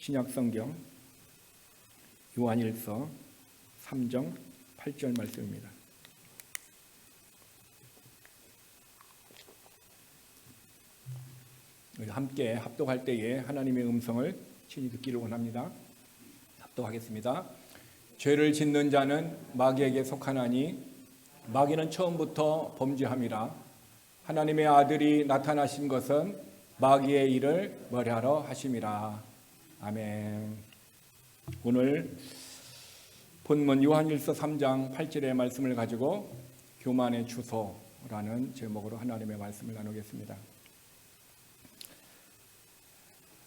신약성경 요한일서 3장 8절 말씀입니다. 우리 함께 합독할 때에 하나님의 음성을 친히 듣기를 원합니다. 합독하겠습니다. 죄를 짓는 자는 마귀에게 속하나니 마귀는 처음부터 범죄함이라. 하나님의 아들이 나타나신 것은 마귀의 일을 멀리하러 하심이라. 아멘. 오늘 본문 요한일서 3장 8절의 말씀을 가지고 교만의 주소라는 제목으로 하나님의 말씀을 나누겠습니다.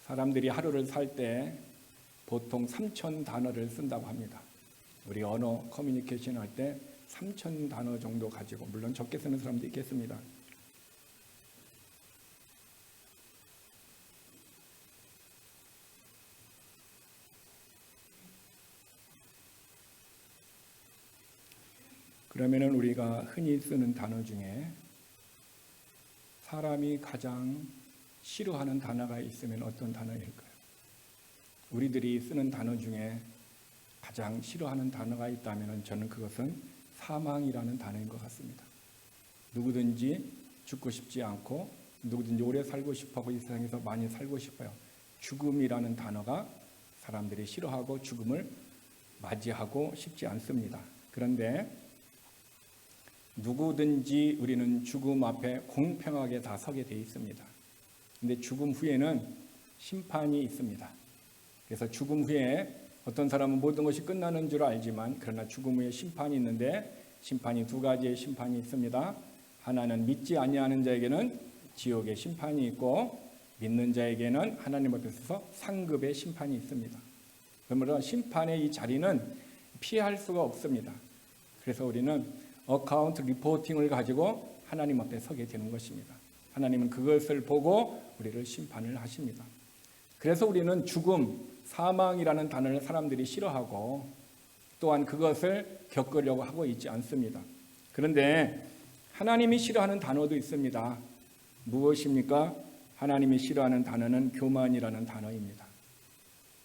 사람들이 하루를 살 때 보통 3,000 단어를 쓴다고 합니다. 우리 언어 커뮤니케이션 할 때 3,000 단어 정도 가지고, 물론 적게 쓰는 사람도 있겠습니다. 그러면은 우리가 흔히 쓰는 단어 중에 사람이 가장 싫어하는 단어가 있으면 어떤 단어일까요? 우리들이 쓰는 단어 중에 가장 싫어하는 단어가 있다면 저는 그것은 사망이라는 단어인 것 같습니다. 누구든지 죽고 싶지 않고 누구든지 오래 살고 싶어하고 이 세상에서 많이 살고 싶어요. 죽음이라는 단어가 사람들이 싫어하고 죽음을 맞이하고 싶지 않습니다. 그런데 누구든지 우리는 죽음 앞에 공평하게 다 서게 되어 있습니다. 그런데 죽음 후에는 심판이 있습니다. 그래서 죽음 후에 어떤 사람은 모든 것이 끝나는 줄 알지만 그러나 죽음 후에 심판이 있는데 심판이 두 가지의 심판이 있습니다. 하나는 믿지 아니하는 자에게는 지옥의 심판이 있고 믿는 자에게는 하나님 앞에서 상급의 심판이 있습니다. 그러므로 심판의 이 자리는 피할 수가 없습니다. 그래서 우리는 어카운트 리포팅을 가지고 하나님 앞에 서게 되는 것입니다. 하나님은 그것을 보고 우리를 심판을 하십니다. 그래서 우리는 죽음, 사망이라는 단어를 사람들이 싫어하고 또한 그것을 겪으려고 하고 있지 않습니다. 그런데 하나님이 싫어하는 단어도 있습니다. 무엇입니까? 하나님이 싫어하는 단어는 교만이라는 단어입니다.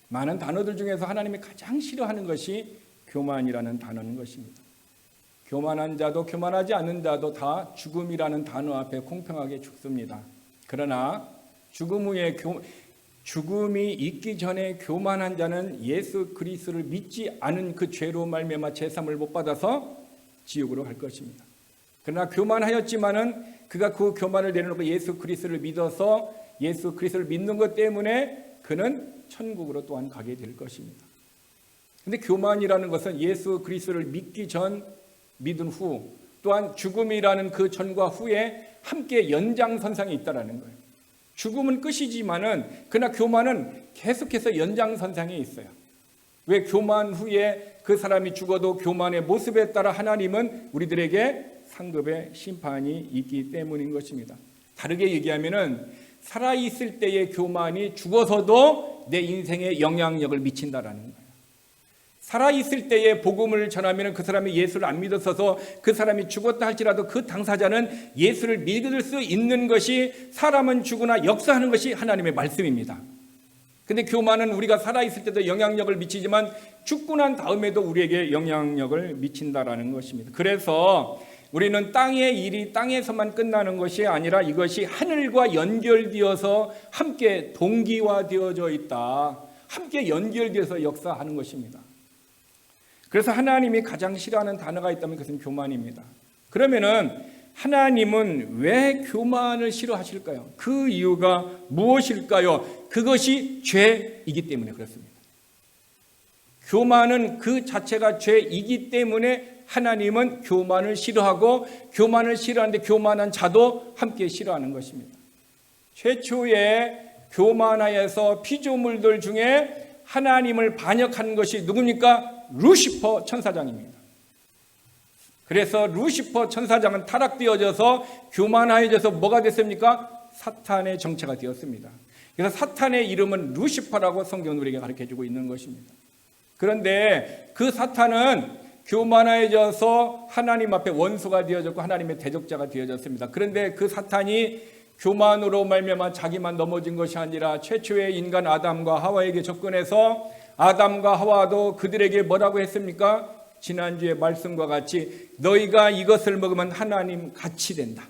많은 단어들 중에서 하나님이 가장 싫어하는 것이 교만이라는 단어인 것입니다. 교만한 자도 교만하지 않는 자도 다 죽음이라는 단어 앞에 공평하게 죽습니다. 그러나 죽음 후에 죽음이 있기 전에 교만한 자는 예수 그리스도를 믿지 않은 그 죄로 말미암아 제사함을 못 받아서 지옥으로 갈 것입니다. 그러나 교만하였지만은 그가 그 교만을 내려놓고 예수 그리스도를 믿어서 예수 그리스도를 믿는 것 때문에 그는 천국으로 또한 가게 될 것입니다. 그런데 교만이라는 것은 예수 그리스도를 믿기 전 믿은 후 또한 죽음이라는 그 전과 후에 함께 연장선상에 있다라는 거예요. 죽음은 끝이지만은 그러나 교만은 계속해서 연장선상에 있어요. 왜? 교만 후에 그 사람이 죽어도 교만의 모습에 따라 하나님은 우리들에게 상급의 심판이 있기 때문인 것입니다. 다르게 얘기하면은 살아있을 때의 교만이 죽어서도 내 인생에 영향력을 미친다라는 거예요. 살아있을 때에 복음을 전하면 그 사람이 예수를 안 믿었어서 그 사람이 죽었다 할지라도 그 당사자는 예수를 믿을 수 있는 것이 사람은 죽으나 역사하는 것이 하나님의 말씀입니다. 그런데 교만은 우리가 살아있을 때도 영향력을 미치지만 죽고 난 다음에도 우리에게 영향력을 미친다라는 것입니다. 그래서 우리는 땅의 일이 땅에서만 끝나는 것이 아니라 이것이 하늘과 연결되어서 함께 동기화되어져 있다. 함께 연결되어서 역사하는 것입니다. 그래서 하나님이 가장 싫어하는 단어가 있다면 그것은 교만입니다. 그러면은 하나님은 왜 교만을 싫어하실까요? 그 이유가 무엇일까요? 그것이 죄이기 때문에 그렇습니다. 교만은 그 자체가 죄이기 때문에 하나님은 교만을 싫어하고 교만을 싫어하는데 교만한 자도 함께 싫어하는 것입니다. 최초의 교만하여서 피조물들 중에 하나님을 반역한 것이 누굽니까? 루시퍼 천사장입니다. 그래서 루시퍼 천사장은 타락되어져서 교만하여져서 뭐가 됐습니까? 사탄의 정체가 되었습니다. 그래서 사탄의 이름은 루시퍼라고 성경은 우리에게 가르쳐주고 있는 것입니다. 그런데 그 사탄은 교만하여져서 하나님 앞에 원수가 되어졌고 하나님의 대적자가 되어졌습니다. 그런데 그 사탄이 교만으로 말미암아 자기만 넘어진 것이 아니라 최초의 인간 아담과 하와에게 접근해서 아담과 하와도 그들에게 뭐라고 했습니까? 지난주에 말씀과 같이 너희가 이것을 먹으면 하나님 같이 된다.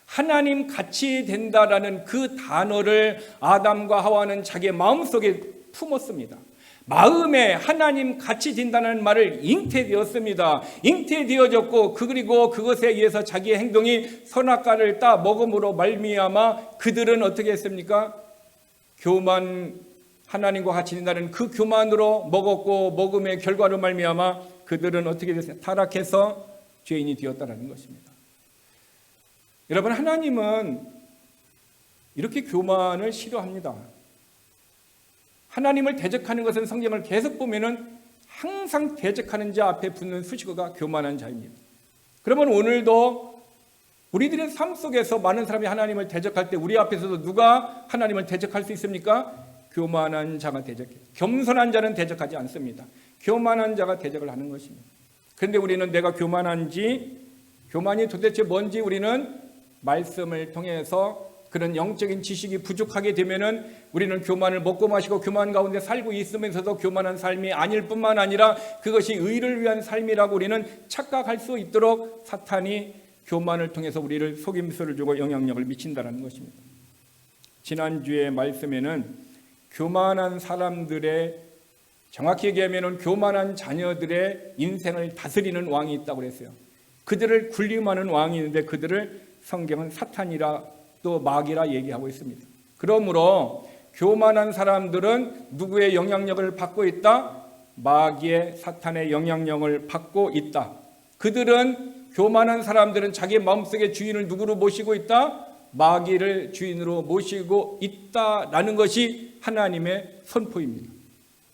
하나님 같이 된다라는 그 단어를 아담과 하와는 자기의 마음속에 품었습니다. 마음에 하나님 같이 된다는 말을 잉태되었습니다. 잉태되어졌고 그리고 그것에 의해서 자기의 행동이 선악과를 따 먹음으로 말미암아 그들은 어떻게 했습니까? 교만, 하나님과 같이 된다는 그 교만으로 먹었고 먹음의 결과로 말미암아 그들은 어떻게 됐어요? 타락해서 죄인이 되었다는 것입니다. 여러분, 하나님은 이렇게 교만을 싫어합니다. 하나님을 대적하는 것은 성경을 계속 보면은 항상 대적하는 자 앞에 붙는 수식어가 교만한 자입니다. 그러면 오늘도 우리들의 삶 속에서 많은 사람이 하나님을 대적할 때 우리 앞에서도 누가 하나님을 대적할 수 있습니까? 교만한 자가 대적해요. 겸손한 자는 대적하지 않습니다. 교만한 자가 대적을 하는 것입니다. 그런데 우리는 내가 교만한지, 교만이 도대체 뭔지 우리는 말씀을 통해서 그런 영적인 지식이 부족하게 되면은 우리는 교만을 먹고 마시고 교만 가운데 살고 있으면서도 교만한 삶이 아닐 뿐만 아니라 그것이 의를 위한 삶이라고 우리는 착각할 수 있도록 사탄이 교만을 통해서 우리를 속임수를 주고 영향력을 미친다는 것입니다. 지난주에 말씀에는 교만한 사람들의, 정확히 얘기하면 교만한 자녀들의 인생을 다스리는 왕이 있다고 그랬어요. 그들을 군림하는 왕이 있는데 그들을 성경은 사탄이라 또 마귀라 얘기하고 있습니다. 그러므로 교만한 사람들은 누구의 영향력을 받고 있다? 마귀의, 사탄의 영향력을 받고 있다. 그들은, 교만한 사람들은 자기 마음속의 주인을 누구로 모시고 있다? 마귀를 주인으로 모시고 있다라는 것이 하나님의 선포입니다.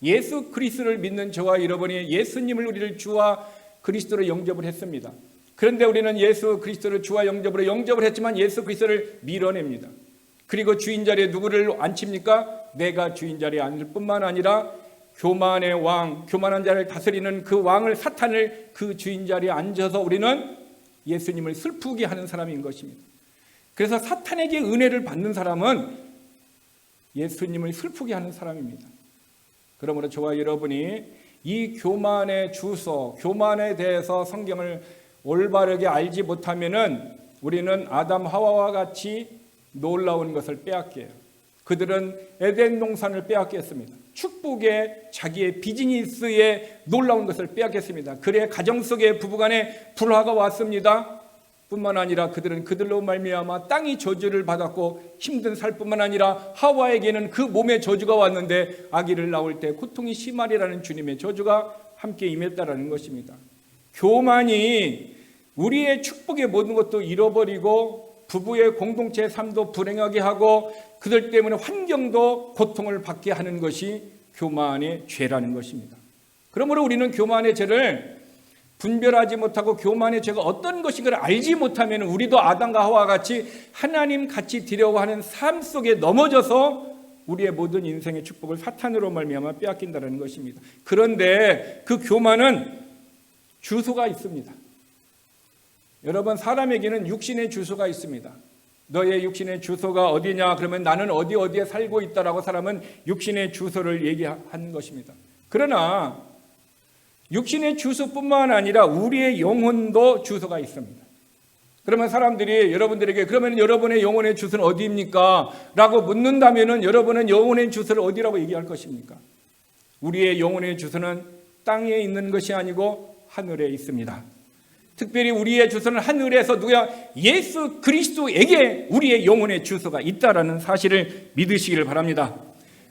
예수 그리스도를 믿는 저와 여러분이 예수님을 우리를 주와 그리스도로 영접을 했습니다. 그런데 우리는 예수 그리스도를 주와 영접을 했지만 예수 그리스도를 밀어냅니다. 그리고 주인 자리에 누구를 앉힙니까? 내가 주인 자리에 앉을 뿐만 아니라 교만의 왕, 교만한 자를 다스리는 그 왕을, 사탄을 그 주인 자리에 앉아서 우리는 예수님을 슬프게 하는 사람인 것입니다. 그래서 사탄에게 은혜를 받는 사람은 예수님을 슬프게 하는 사람입니다. 그러므로 저와 여러분이 이 교만의 주소, 교만에 대해서 성경을 올바르게 알지 못하면은 우리는 아담 하와와 같이 놀라운 것을 빼앗겨요. 그들은 에덴 동산을 빼앗겼습니다. 축복의 자기의 비즈니스에 놀라운 것을 빼앗겼습니다. 그래 가정 속에 부부간에 불화가 왔습니다. 뿐만 아니라 그들은 그들로 말미암아 땅이 저주를 받았고 힘든 살뿐만 아니라 하와에게는 그 몸에 저주가 왔는데 아기를 낳을 때 고통이 심하리라는 주님의 저주가 함께 임했다라는 것입니다. 교만이 우리의 축복의 모든 것도 잃어버리고 부부의 공동체 삶도 불행하게 하고 그들 때문에 환경도 고통을 받게 하는 것이 교만의 죄라는 것입니다. 그러므로 우리는 교만의 죄를 분별하지 못하고 교만의 죄가 어떤 것인가를 알지 못하면 우리도 아담과 하와와 같이 하나님 같이 되려고 하는 삶 속에 넘어져서 우리의 모든 인생의 축복을 사탄으로 말미암아 빼앗긴다는 것입니다. 그런데 그 교만은 주소가 있습니다. 여러분, 사람에게는 육신의 주소가 있습니다. 너의 육신의 주소가 어디냐? 그러면 나는 어디에 살고 있다라고 사람은 육신의 주소를 얘기한 것입니다. 그러나 육신의 주소뿐만 아니라 우리의 영혼도 주소가 있습니다. 그러면 사람들이 여러분들에게 그러면 여러분의 영혼의 주소는 어디입니까? 라고 묻는다면 여러분은 영혼의 주소를 어디라고 얘기할 것입니까? 우리의 영혼의 주소는 땅에 있는 것이 아니고 하늘에 있습니다. 특별히 우리의 주소는 하늘에서 누구야? 예수 그리스도에게 우리의 영혼의 주소가 있다라는 사실을 믿으시기를 바랍니다.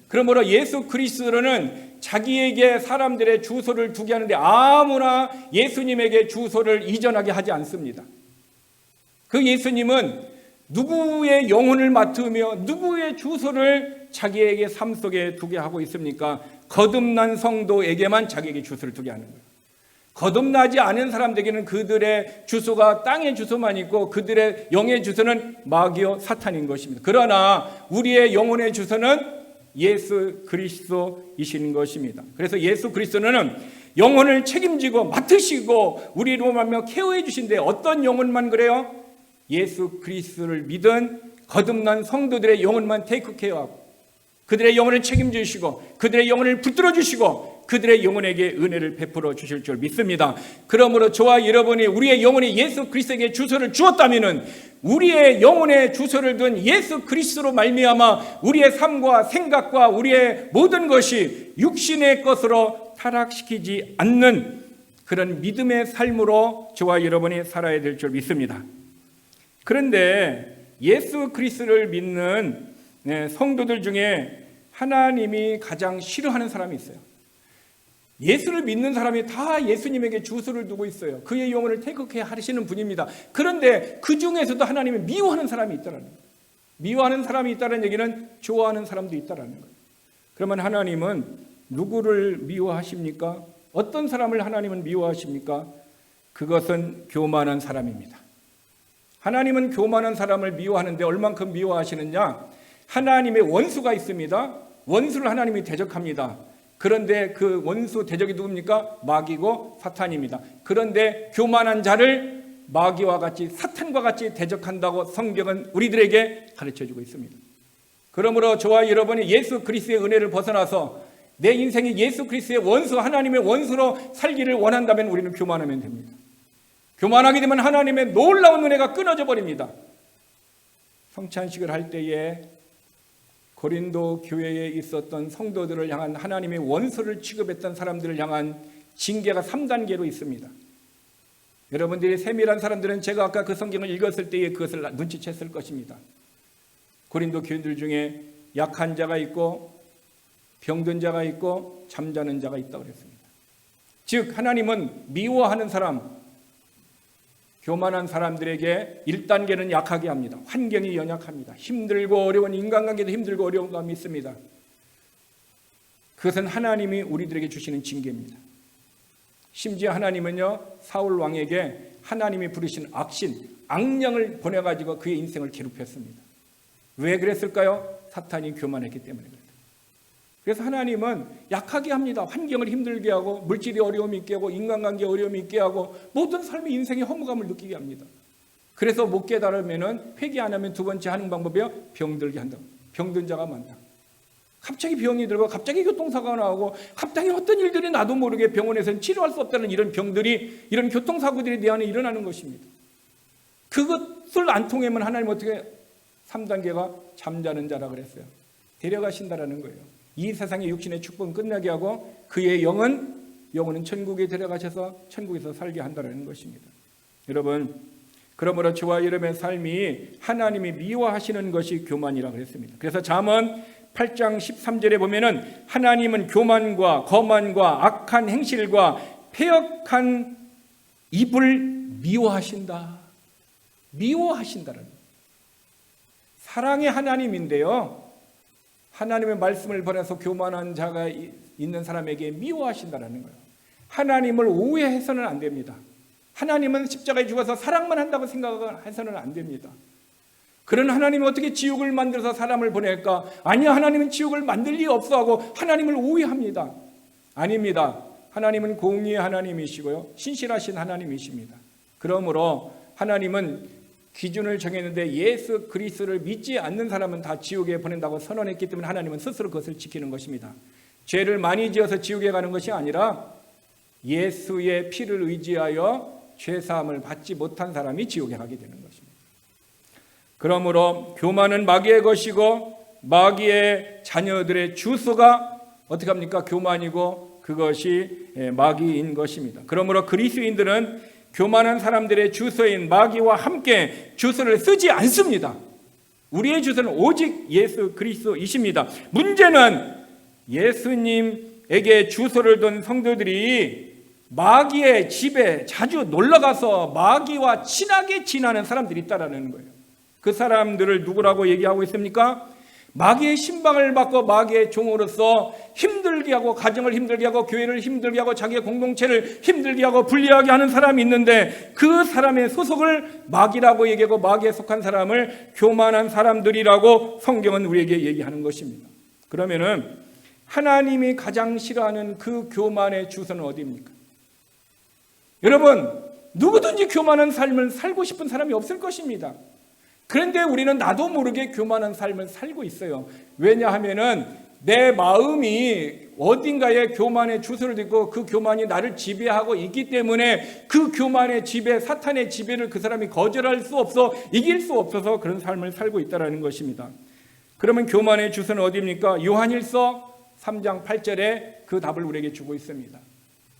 그러므로 예수 그리스도는 자기에게 사람들의 주소를 두게 하는데 아무나 예수님에게 주소를 이전하게 하지 않습니다. 그 예수님은 누구의 영혼을 맡으며 누구의 주소를 자기에게 삶 속에 두게 하고 있습니까? 거듭난 성도에게만 자기에게 주소를 두게 하는 거예요. 거듭나지 않은 사람들에게는 그들의 주소가 땅의 주소만 있고 그들의 영의 주소는 마귀와 사탄인 것입니다. 그러나 우리의 영혼의 주소는 예수 그리스도이신 것입니다. 그래서 예수 그리스도는 영혼을 책임지고 맡으시고 우리로 말미암아 케어해 주신데 어떤 영혼만 그래요? 예수 그리스도를 믿은 거듭난 성도들의 영혼만 테이크케어하고 그들의 영혼을 책임지시고 그들의 영혼을 붙들어 주시고 그들의 영혼에게 은혜를 베풀어 주실 줄 믿습니다. 그러므로 저와 여러분이 우리의 영혼이 예수 그리스도에게 주소를 주었다면 우리의 영혼에 주소를 둔 예수 그리스도로 말미암아 우리의 삶과 생각과 우리의 모든 것이 육신의 것으로 타락시키지 않는 그런 믿음의 삶으로 저와 여러분이 살아야 될 줄 믿습니다. 그런데 예수 그리스도를 믿는 성도들 중에 하나님이 가장 싫어하는 사람이 있어요. 예수를 믿는 사람이 다 예수님에게 주소를 두고 있어요. 그의 영혼을 태극해 하시는 분입니다. 그런데 그 중에서도 하나님이 미워하는 사람이 있다는 거예요. 미워하는 사람이 있다는 얘기는 좋아하는 사람도 있다는 거예요. 그러면 하나님은 누구를 미워하십니까? 어떤 사람을 하나님은 미워하십니까? 그것은 교만한 사람입니다. 하나님은 교만한 사람을 미워하는데 얼만큼 미워하시느냐? 하나님의 원수가 있습니다. 원수를 하나님이 대적합니다. 그런데 그 원수 대적이 누굽니까? 마귀고 사탄입니다. 그런데 교만한 자를 마귀와 같이 사탄과 같이 대적한다고 성경은 우리들에게 가르쳐주고 있습니다. 그러므로 저와 여러분이 예수 그리스도의 은혜를 벗어나서 내 인생이 예수 그리스도의 원수, 하나님의 원수로 살기를 원한다면 우리는 교만하면 됩니다. 교만하게 되면 하나님의 놀라운 은혜가 끊어져 버립니다. 성찬식을 할 때에 고린도 교회에 있었던 성도들을 향한 하나님의 원수를 취급했던 사람들을 향한 징계가 3단계로 있습니다. 여러분들이 세밀한 사람들은 제가 아까 그 성경을 읽었을 때에 그것을 눈치챘을 것입니다. 고린도 교인들 중에 약한 자가 있고 병든 자가 있고 잠자는 자가 있다고 그랬습니다. 즉 하나님은 미워하는 사람, 교만한 사람들에게 1단계는 약하게 합니다. 환경이 연약합니다. 힘들고 어려운 인간관계도 힘들고 어려운 감이 있습니다. 그것은 하나님이 우리들에게 주시는 징계입니다. 심지어 하나님은요 사울 왕에게 하나님이 부르신 악신, 악령을 보내가지고 그의 인생을 괴롭혔습니다. 왜 그랬을까요? 사탄이 교만했기 때문에 그랬다. 그래서 하나님은 약하게 합니다. 환경을 힘들게 하고 물질이 어려움이 있게 하고 인간관계 어려움이 있게 하고 모든 삶의 인생의 허무감을 느끼게 합니다. 그래서 못 깨달으면 회개 안 하면 두 번째 하는 방법이요 병들게 한다. 병든 자가 많다. 갑자기 병이 들고 갑자기 교통사고가 나오고 갑자기 어떤 일들이 나도 모르게 병원에서는 치료할 수 없다는 이런 병들이 이런 교통사고들이 내 안에 일어나는 것입니다. 그것을 안 통하면 하나님 어떻게 3단계가 잠자는 자라 그랬어요. 데려가신다라는 거예요. 이 세상의 육신의 축복은 끝나게 하고 그의 영혼은 천국에 데려가셔서 천국에서 살게 한다는 것입니다. 여러분, 그러므로 저와 여러분의 삶이 하나님이 미워하시는 것이 교만이라고 했습니다. 그래서 잠언 8장 13절에 보면은 하나님은 교만과 거만과 악한 행실과 패역한 입을 미워하신다. 미워하신다는 거예요. 사랑의 하나님인데요. 하나님의 말씀을 보내서 교만한 자가 있는 사람에게 미워하신다는 거예요. 하나님을 오해해서는 안 됩니다. 하나님은 십자가에 죽어서 사랑만 한다고 생각해서는 안 됩니다. 그런 하나님은 어떻게 지옥을 만들어서 사람을 보낼까? 아니야, 하나님은 지옥을 만들 리 없어 하고 하나님을 오해합니다. 아닙니다. 하나님은 공의의 하나님이시고요. 신실하신 하나님이십니다. 그러므로 하나님은 기준을 정했는데 예수 그리스도를 믿지 않는 사람은 다 지옥에 보낸다고 선언했기 때문에 하나님은 스스로 그것을 지키는 것입니다. 죄를 많이 지어서 지옥에 가는 것이 아니라 예수의 피를 의지하여 죄사함을 받지 못한 사람이 지옥에 가게 되는 것입니다. 그러므로 교만은 마귀의 것이고 마귀의 자녀들의 주소가 어떻게 합니까? 교만이고 그것이 마귀인 것입니다. 그러므로 그리스도인들은 교만한 사람들의 주소인 마귀와 함께 주소를 쓰지 않습니다. 우리의 주소는 오직 예수 그리스도이십니다. 문제는 예수님에게 주소를 둔 성도들이 마귀의 집에 자주 놀러가서 마귀와 친하게 지내는 사람들이 있다는 거예요. 그 사람들을 누구라고 얘기하고 있습니까? 마귀의 신방을 받고 마귀의 종으로서 힘들게 하고 가정을 힘들게 하고 교회를 힘들게 하고 자기의 공동체를 힘들게 하고 불리하게 하는 사람이 있는데 그 사람의 소속을 마귀라고 얘기하고 마귀에 속한 사람을 교만한 사람들이라고 성경은 우리에게 얘기하는 것입니다. 그러면은 하나님이 가장 싫어하는 그 교만의 주소는 어디입니까? 여러분, 누구든지 교만한 삶을 살고 싶은 사람이 없을 것입니다. 그런데 우리는 나도 모르게 교만한 삶을 살고 있어요. 왜냐하면은 내 마음이 어딘가에 교만의 주소를 딛고 그 교만이 나를 지배하고 있기 때문에 그 교만의 지배, 사탄의 지배를 그 사람이 거절할 수 없어, 이길 수 없어서 그런 삶을 살고 있다는 것입니다. 그러면 교만의 주소는 어디입니까? 요한일서 3장 8절에 그 답을 우리에게 주고 있습니다.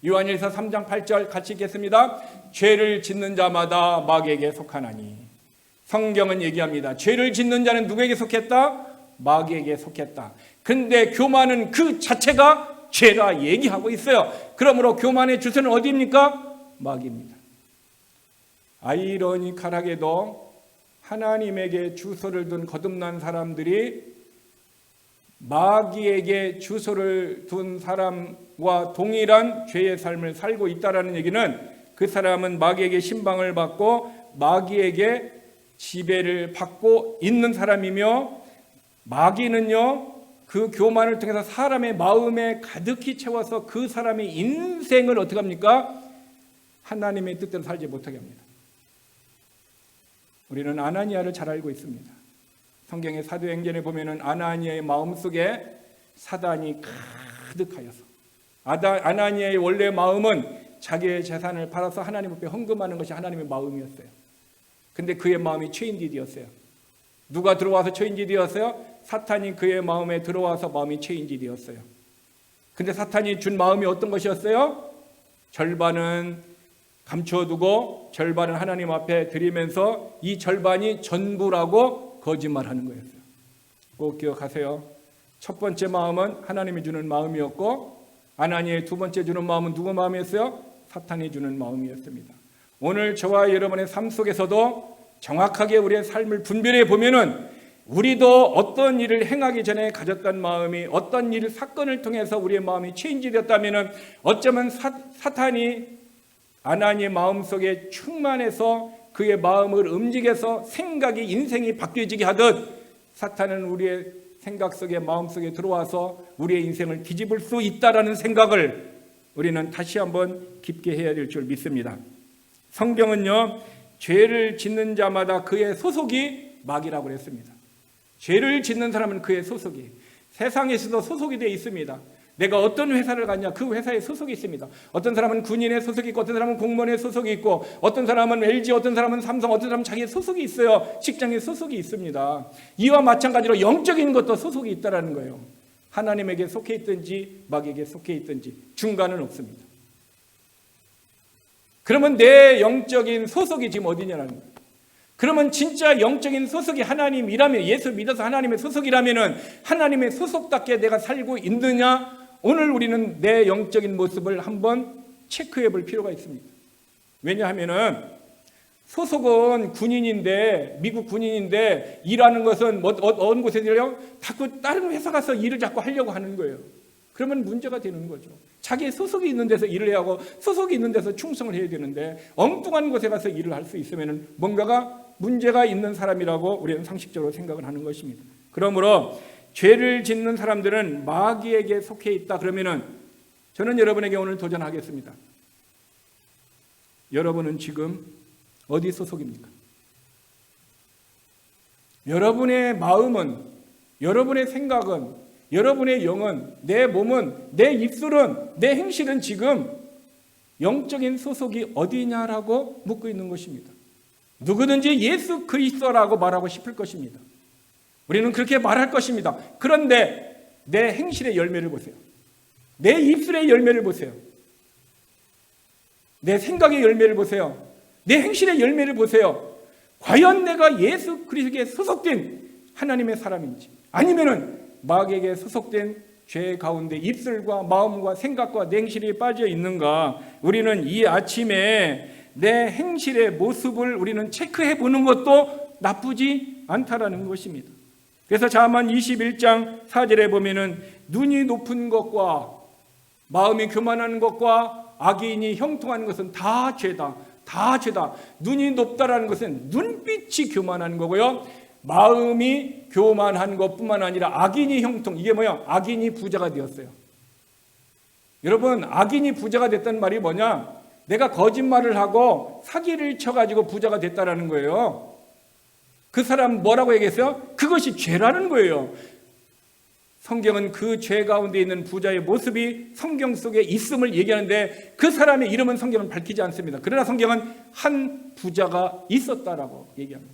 요한일서 3장 8절 같이 읽겠습니다. 죄를 짓는 자마다 마귀에게 속하나니. 성경은 얘기합니다. 죄를 짓는 자는 누구에게 속했다? 마귀에게 속했다. 근데 교만은 그 자체가 죄라 얘기하고 있어요. 그러므로 교만의 주소는 어디입니까? 마귀입니다. 아이러니컬하게도 하나님에게 주소를 둔 거듭난 사람들이 마귀에게 주소를 둔 사람과 동일한 죄의 삶을 살고 있다는 얘기는 그 사람은 마귀에게 신방을 받고 마귀에게 지배를 받고 있는 사람이며, 마귀는요 그 교만을 통해서 사람의 마음에 가득히 채워서 그 사람의 인생을 어떻게 합니까? 하나님의 뜻대로 살지 못하게 합니다. 우리는 아나니아를 잘 알고 있습니다. 성경의 사도행전에 보면은 아나니아의 마음속에 사단이 가득하여서, 아나니아의 원래 마음은 자기의 재산을 팔아서 하나님 앞에 헌금하는 것이 하나님의 마음이었어요. 근데 그의 마음이 체인지 되었어요. 누가 들어와서 체인지 되었어요? 사탄이 그의 마음에 들어와서 마음이 체인지 되었어요. 근데 사탄이 준 마음이 어떤 것이었어요? 절반은 감춰두고 절반은 하나님 앞에 드리면서 이 절반이 전부라고 거짓말하는 거였어요. 꼭 기억하세요. 첫 번째 마음은 하나님이 주는 마음이었고, 아나니아의 두 번째 주는 마음은 누구 마음이었어요? 사탄이 주는 마음이었습니다. 오늘 저와 여러분의 삶 속에서도 정확하게 우리의 삶을 분별해 보면은 우리도 어떤 일을 행하기 전에 가졌던 마음이 어떤 일, 사건을 통해서 우리의 마음이 체인지되었다면은 어쩌면 사탄이 아나니의 마음속에 충만해서 그의 마음을 움직여서 생각이, 인생이 바뀌어지게 하듯 사탄은 우리의 생각 속에, 마음 속에 들어와서 우리의 인생을 뒤집을 수 있다라는 생각을 우리는 다시 한번 깊게 해야 될 줄 믿습니다. 성경은요, 죄를 짓는 자마다 그의 소속이 마귀라고 했습니다. 죄를 짓는 사람은 그의 소속이, 세상에서도 소속이 되어 있습니다. 내가 어떤 회사를 갔냐, 그 회사에 소속이 있습니다. 어떤 사람은 군인의 소속이 있고, 어떤 사람은 공무원의 소속이 있고, 어떤 사람은 LG, 어떤 사람은 삼성, 어떤 사람은 자기의 소속이 있어요. 직장에 소속이 있습니다. 이와 마찬가지로 영적인 것도 소속이 있다는 거예요. 하나님에게 속해 있든지 마귀에게 속해 있든지 중간은 없습니다. 그러면 내 영적인 소속이 지금 어디냐는 거예요. 그러면 진짜 영적인 소속이 하나님이라면, 예수 믿어서 하나님의 소속이라면 하나님의 소속답게 내가 살고 있느냐? 오늘 우리는 내 영적인 모습을 한번 체크해 볼 필요가 있습니다. 왜냐하면은 소속은 군인인데, 미국 군인인데 일하는 것은 어느 곳에 일해요? 자꾸 다른 회사 가서 일을 자꾸 하려고 하는 거예요. 그러면 문제가 되는 거죠. 자기의 소속이 있는 데서 일을 해야 하고 소속이 있는 데서 충성을 해야 되는데 엉뚱한 곳에 가서 일을 할 수 있으면 뭔가가 문제가 있는 사람이라고 우리는 상식적으로 생각을 하는 것입니다. 그러므로 죄를 짓는 사람들은 마귀에게 속해 있다 그러면은 저는 여러분에게 오늘 도전하겠습니다. 여러분은 지금 어디 소속입니까? 여러분의 마음은, 여러분의 생각은, 여러분의 영은, 내 몸은, 내 입술은, 내 행실은 지금 영적인 소속이 어디냐라고 묻고 있는 것입니다. 누구든지 예수 그리스도라고 말하고 싶을 것입니다. 우리는 그렇게 말할 것입니다. 그런데 내 행실의 열매를 보세요. 내 입술의 열매를 보세요. 내 생각의 열매를 보세요. 내 행실의 열매를 보세요. 과연 내가 예수 그리스도에 소속된 하나님의 사람인지, 아니면은 마귀에게 소속된 죄 가운데 입술과 마음과 생각과 내 행실이 빠져 있는가? 우리는 이 아침에 내 행실의 모습을 우리는 체크해 보는 것도 나쁘지 않다라는 것입니다. 그래서 잠언 21장 4절에 보면은 눈이 높은 것과 마음이 교만한 것과 악인이 형통하는 것은 다 죄다. 다 죄다. 눈이 높다라는 것은 눈빛이 교만한 거고요. 마음이 교만한 것뿐만 아니라 악인이 형통. 이게 뭐야? 악인이 부자가 되었어요. 여러분, 악인이 부자가 됐다는 말이 뭐냐? 내가 거짓말을 하고 사기를 쳐가지고 부자가 됐다라는 거예요. 그 사람 뭐라고 얘기했어요? 그것이 죄라는 거예요. 성경은 그 죄 가운데 있는 부자의 모습이 성경 속에 있음을 얘기하는데 그 사람의 이름은 성경은 밝히지 않습니다. 그러나 성경은 한 부자가 있었다라고 얘기합니다.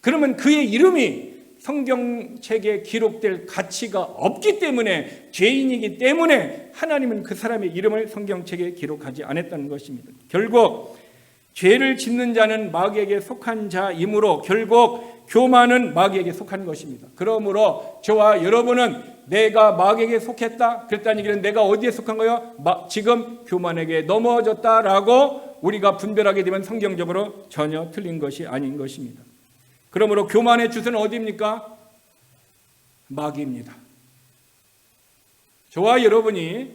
그러면 그의 이름이 성경책에 기록될 가치가 없기 때문에, 죄인이기 때문에 하나님은 그 사람의 이름을 성경책에 기록하지 않았다는 것입니다. 결국 죄를 짓는 자는 마귀에게 속한 자이므로 결국 교만은 마귀에게 속한 것입니다. 그러므로 저와 여러분은 내가 마귀에게 속했다 그랬다는 얘기는 내가 어디에 속한 거예요? 지금 교만에게 넘어졌다라고 우리가 분별하게 되면 성경적으로 전혀 틀린 것이 아닌 것입니다. 그러므로 교만의 주소는 어디입니까? 마귀입니다. 저와 여러분이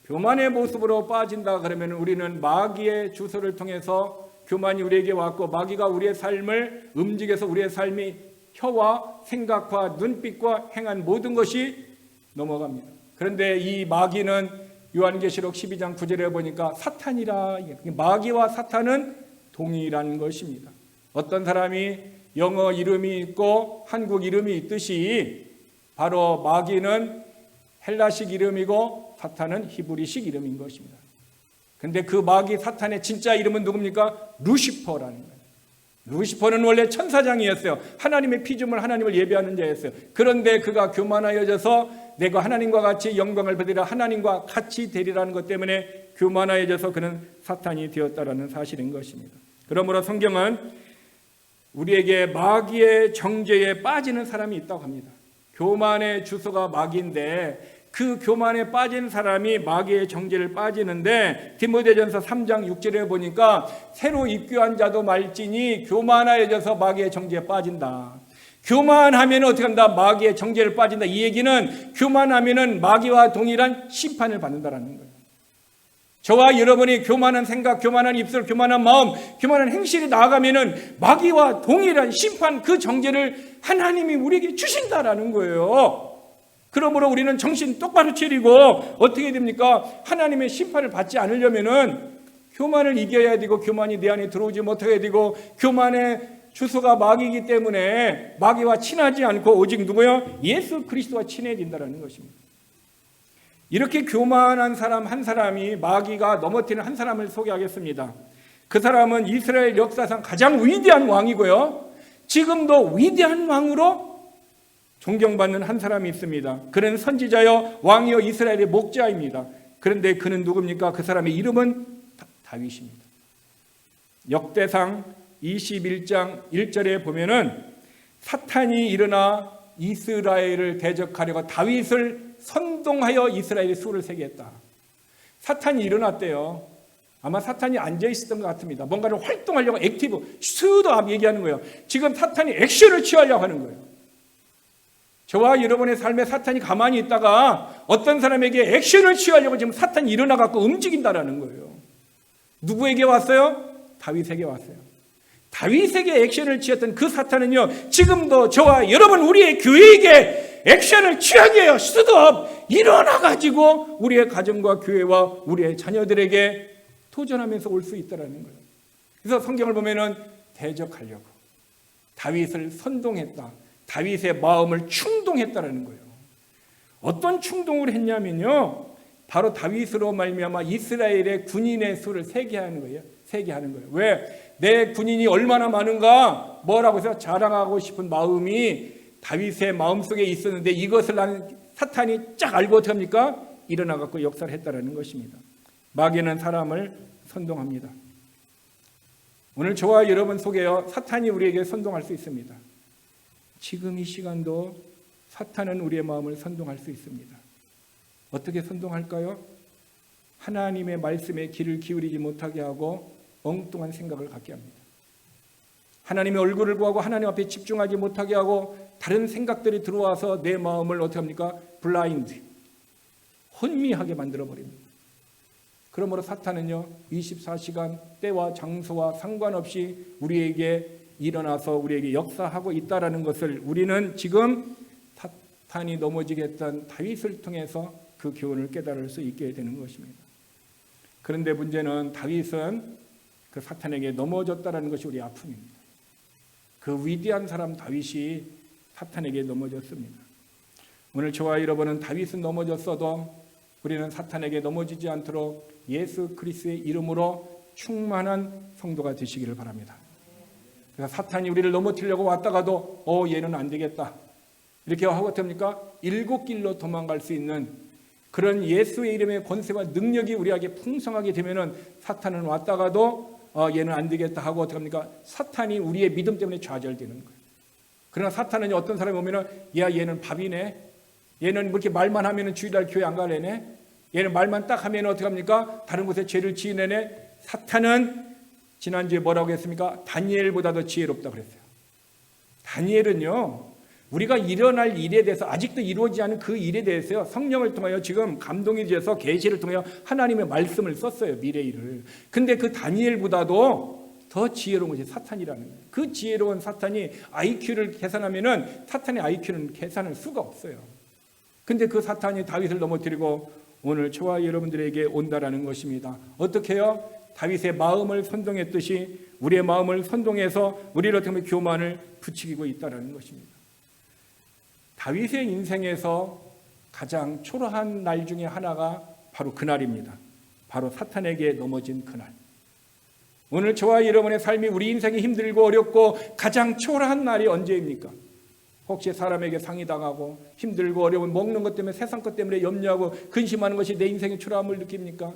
교만의 모습으로 빠진다 그러면 우리는 마귀의 주소를 통해서 교만이 우리에게 왔고 마귀가 우리의 삶을 움직여서 우리의 삶이 혀와 생각과 눈빛과 행한 모든 것이 넘어갑니다. 그런데 이 마귀는 요한계시록 12장 9절에 보니까 사탄이라, 마귀와 사탄은 동일한 것입니다. 어떤 사람이 영어 이름이 있고 한국 이름이 있듯이 바로 마귀는 헬라식 이름이고 사탄은 히브리식 이름인 것입니다. 그런데 그 마귀 사탄의 진짜 이름은 누굽니까? 루시퍼라는 거예요. 루시퍼는 원래 천사장이었어요. 하나님의 피조물, 하나님을 예배하는 자였어요. 그런데 그가 교만하여져서 내가 하나님과 같이 영광을 받으리라, 하나님과 같이 되리라는 것 때문에 교만하여져서 그는 사탄이 되었다라는 사실인 것입니다. 그러므로 성경은 우리에게 마귀의 정죄에 빠지는 사람이 있다고 합니다. 교만의 주소가 마귀인데 그 교만에 빠진 사람이 마귀의 정죄를 빠지는데 디모데전서 3장 6절에 보니까 새로 입교한 자도 말지니 교만하여져서 마귀의 정죄에 빠진다. 교만하면 어떻게 한다? 마귀의 정죄를 빠진다. 이 얘기는 교만하면은 마귀와 동일한 심판을 받는다라는 거예요. 저와 여러분이 교만한 생각, 교만한 입술, 교만한 마음, 교만한 행실이 나아가면은 마귀와 동일한 심판, 그 정죄를 하나님이 우리에게 주신다라는 거예요. 그러므로 우리는 정신 똑바로 차리고 어떻게 됩니까? 하나님의 심판을 받지 않으려면은 교만을 이겨야 되고 교만이 내 안에 들어오지 못하게 되고 교만의 주소가 마귀이기 때문에 마귀와 친하지 않고 오직 누구요? 예수 그리스도와 친해야 된다는 것입니다. 이렇게 교만한 사람 한 사람이 마귀가 넘어뜨리는 한 사람을 소개하겠습니다. 그 사람은 이스라엘 역사상 가장 위대한 왕이고요. 지금도 위대한 왕으로 존경받는 한 사람이 있습니다. 그는 선지자여 왕이여 이스라엘의 목자입니다. 그런데 그는 누굽니까? 그 사람의 이름은 다윗입니다. 역대상 21장 1절에 보면은 사탄이 일어나 이스라엘을 대적하려고 다윗을 선동하여 이스라엘의 수를 세게 했다. 사탄이 일어났대요. 아마 사탄이 앉아있었던 것 같습니다. 뭔가를 활동하려고 액티브, 수도 얘기하는 거예요. 지금 사탄이 액션을 취하려고 하는 거예요. 저와 여러분의 삶에 사탄이 가만히 있다가 어떤 사람에게 액션을 취하려고 지금 사탄이 일어나갖고 움직인다라는 거예요. 누구에게 왔어요? 다윗에게 왔어요. 다윗에게 액션을 취했던 그 사탄은요, 지금도 저와 여러분 우리의 교회에게 액션을 취하게 해요. 수도 일어나가지고 우리의 가정과 교회와 우리의 자녀들에게 도전하면서 올 수 있다는 거예요. 그래서 성경을 보면은 대적하려고 다윗을 선동했다. 다윗의 마음을 충동했다는 거예요. 어떤 충동을 했냐면요, 바로 다윗으로 말미암아 이스라엘의 군인의 수를 세게 하는 거예요. 세게 하는 거예요. 왜? 내 군인이 얼마나 많은가 뭐라고 해서 자랑하고 싶은 마음이 다윗의 마음속에 있었는데 이것을 나는 사탄이 쫙 알고 어떻게 합니까? 일어나 갖고 역사를 했다는 것입니다. 마귀는 사람을 선동합니다. 오늘 저와 여러분 속에요, 사탄이 우리에게 선동할 수 있습니다. 지금 이 시간도 사탄은 우리의 마음을 선동할 수 있습니다. 어떻게 선동할까요? 하나님의 말씀에 귀를 기울이지 못하게 하고 엉뚱한 생각을 갖게 합니다. 하나님의 얼굴을 구하고 하나님 앞에 집중하지 못하게 하고 다른 생각들이 들어와서 내 마음을 어떻게 합니까? 블라인드, 혼미하게 만들어버립니다. 그러므로 사탄은요, 24시간 때와 장소와 상관없이 우리에게 일어나서 우리에게 역사하고 있다는 것을 우리는 지금 사탄이 넘어지게 했던 다윗을 통해서 그 교훈을 깨달을 수 있게 되는 것입니다. 그런데 문제는 다윗은 그 사탄에게 넘어졌다는 것이 우리 아픔입니다. 그 위대한 사람 다윗이 사탄에게 넘어졌습니다. 오늘 저와 여러분은 다윗은 넘어졌어도 우리는 사탄에게 넘어지지 않도록 예수 그리스도의 이름으로 충만한 성도가 되시기를 바랍니다. 그래서 사탄이 우리를 넘어뜨리려고 왔다가도 얘는 안 되겠다 이렇게 하고 어떻습니까? 7길로 도망갈 수 있는 그런 예수의 이름의 권세와 능력이 우리에게 풍성하게 되면은 사탄은 왔다가도 얘는 안 되겠다 하고 어떻게 합니까? 사탄이 우리의 믿음 때문에 좌절되는 거예요. 그러나 사탄은 어떤 사람이 오면은 야 얘는 밥이네, 얘는 그렇게 말만 하면은 주일날 교회 안 가래네, 얘는 말만 딱 하면 어떻게 합니까? 다른 곳에 죄를 지으네. 사탄은 지난주에 뭐라고 했습니까? 다니엘보다 더 지혜롭다 그랬어요. 다니엘은요, 우리가 일어날 일에 대해서 아직도 이루어지지 않은 그 일에 대해서요, 성령을 통하여 지금 감동이 되어서 계시를 통하여 하나님의 말씀을 썼어요. 미래 일을. 근데 그 다니엘보다도 더 지혜로운 것이 사탄이라는 거예요. 그 지혜로운 사탄이 IQ를 계산하면은 사탄의 IQ는 계산할 수가 없어요. 근데 그 사탄이 다윗을 넘어뜨리고 오늘 저와 여러분들에게 온다라는 것입니다. 어떻게 해요? 다윗의 마음을 선동했듯이 우리의 마음을 선동해서 우리를 어떻게 보면 교만을 부추기고 있다는 것입니다. 다윗의 인생에서 가장 초라한 날 중에 하나가 바로 그날입니다. 바로 사탄에게 넘어진 그날. 오늘 저와 여러분의 삶이 우리 인생이 힘들고 어렵고 가장 초라한 날이 언제입니까? 혹시 사람에게 상의당하고 힘들고 어려운 먹는 것 때문에 세상 것 때문에 염려하고 근심하는 것이 내 인생의 초라함을 느낍니까?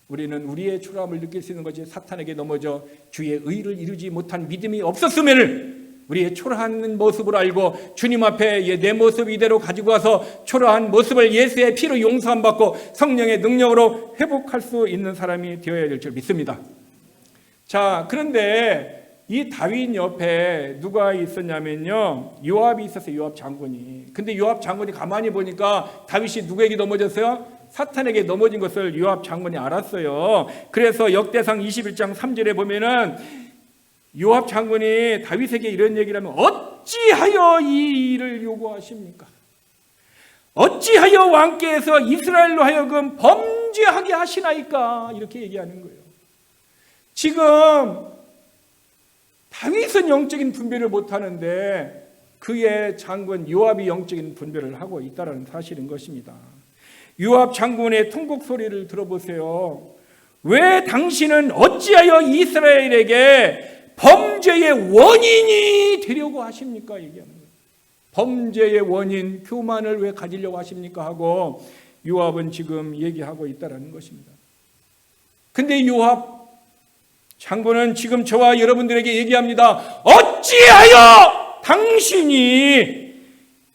우리는 우리의 초라함을 느낄 수 있는 것이 사탄에게 넘어져 주의 의를 이루지 못한 믿음이 없었으면 우리의 초라한 모습을 알고 주님 앞에 내 모습 이대로 가지고 와서 초라한 모습을 예수의 피로 용서함 받고 성령의 능력으로 회복할 수 있는 사람이 되어야 될 줄 믿습니다. 자, 그런데 이 다윗 옆에 누가 있었냐면요, 요압이 있었어요. 요압 장군이. 근데 요압 장군이 가만히 보니까 다윗이 누구에게 넘어졌어요? 사탄에게 넘어진 것을 요압 장군이 알았어요. 그래서 역대상 21장 3절에 보면은 요압 장군이 다윗에게 이런 얘기를 하면 어찌하여 이 일을 요구하십니까? 어찌하여 왕께서 이스라엘로 하여금 범죄하게 하시나이까? 이렇게 얘기하는 거예요. 지금 다윗은 영적인 분별을 못하는데 그의 장군 요압이 영적인 분별을 하고 있다는 사실인 것입니다. 요압 장군의 통곡 소리를 들어보세요. 왜 당신은 어찌하여 이스라엘에게 범죄의 원인이 되려고 하십니까? 얘기하는 거예요. 범죄의 원인, 교만을 왜 가지려고 하십니까? 하고 요압은 지금 얘기하고 있다는 것입니다. 근데 요압 장군은 지금 저와 여러분들에게 얘기합니다. 어찌하여 당신이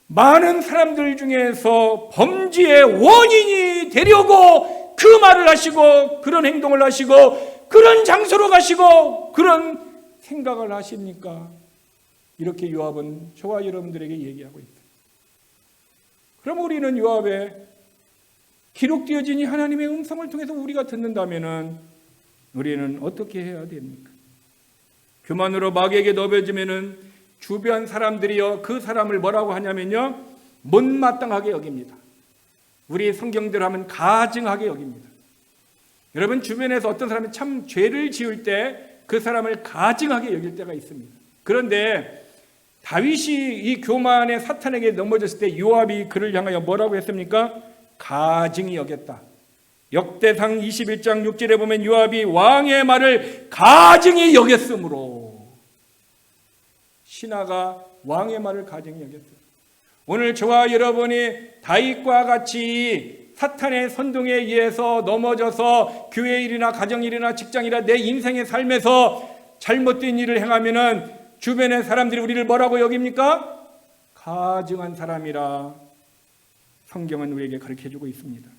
많은 사람들 중에서 범죄의 원인이 되려고 그 말을 하시고 그런 행동을 하시고 그런 장소로 가시고 그런 생각을 하십니까? 이렇게 요압은 저와 여러분들에게 얘기하고 있다. 그럼 우리는 요압의 기록되어진 이 하나님의 음성을 통해서 우리가 듣는다면은 우리는 어떻게 해야 됩니까? 교만으로 마귀에게 넘어지면은 주변 사람들이요 그 사람을 뭐라고 하냐면요 못마땅하게 여깁니다. 우리 성경대로 하면 가증하게 여깁니다. 여러분 주변에서 어떤 사람이 참 죄를 지을 때 그 사람을 가증하게 여길 때가 있습니다. 그런데 다윗이 이 교만의 사탄에게 넘어졌을 때 요압이 그를 향하여 뭐라고 했습니까? 가증히 여겼다. 역대상 21장 6절에 보면 요압이 왕의 말을 가증히 여겼으므로 신하가 왕의 말을 가증히 여겼어요. 오늘 저와 여러분이 다윗과 같이 사탄의 선동에 의해서 넘어져서 교회 일이나 가정 일이나 직장 일이나 내 인생의 삶에서 잘못된 일을 행하면은 주변의 사람들이 우리를 뭐라고 여깁니까? 가증한 사람이라 성경은 우리에게 가르쳐주고 있습니다.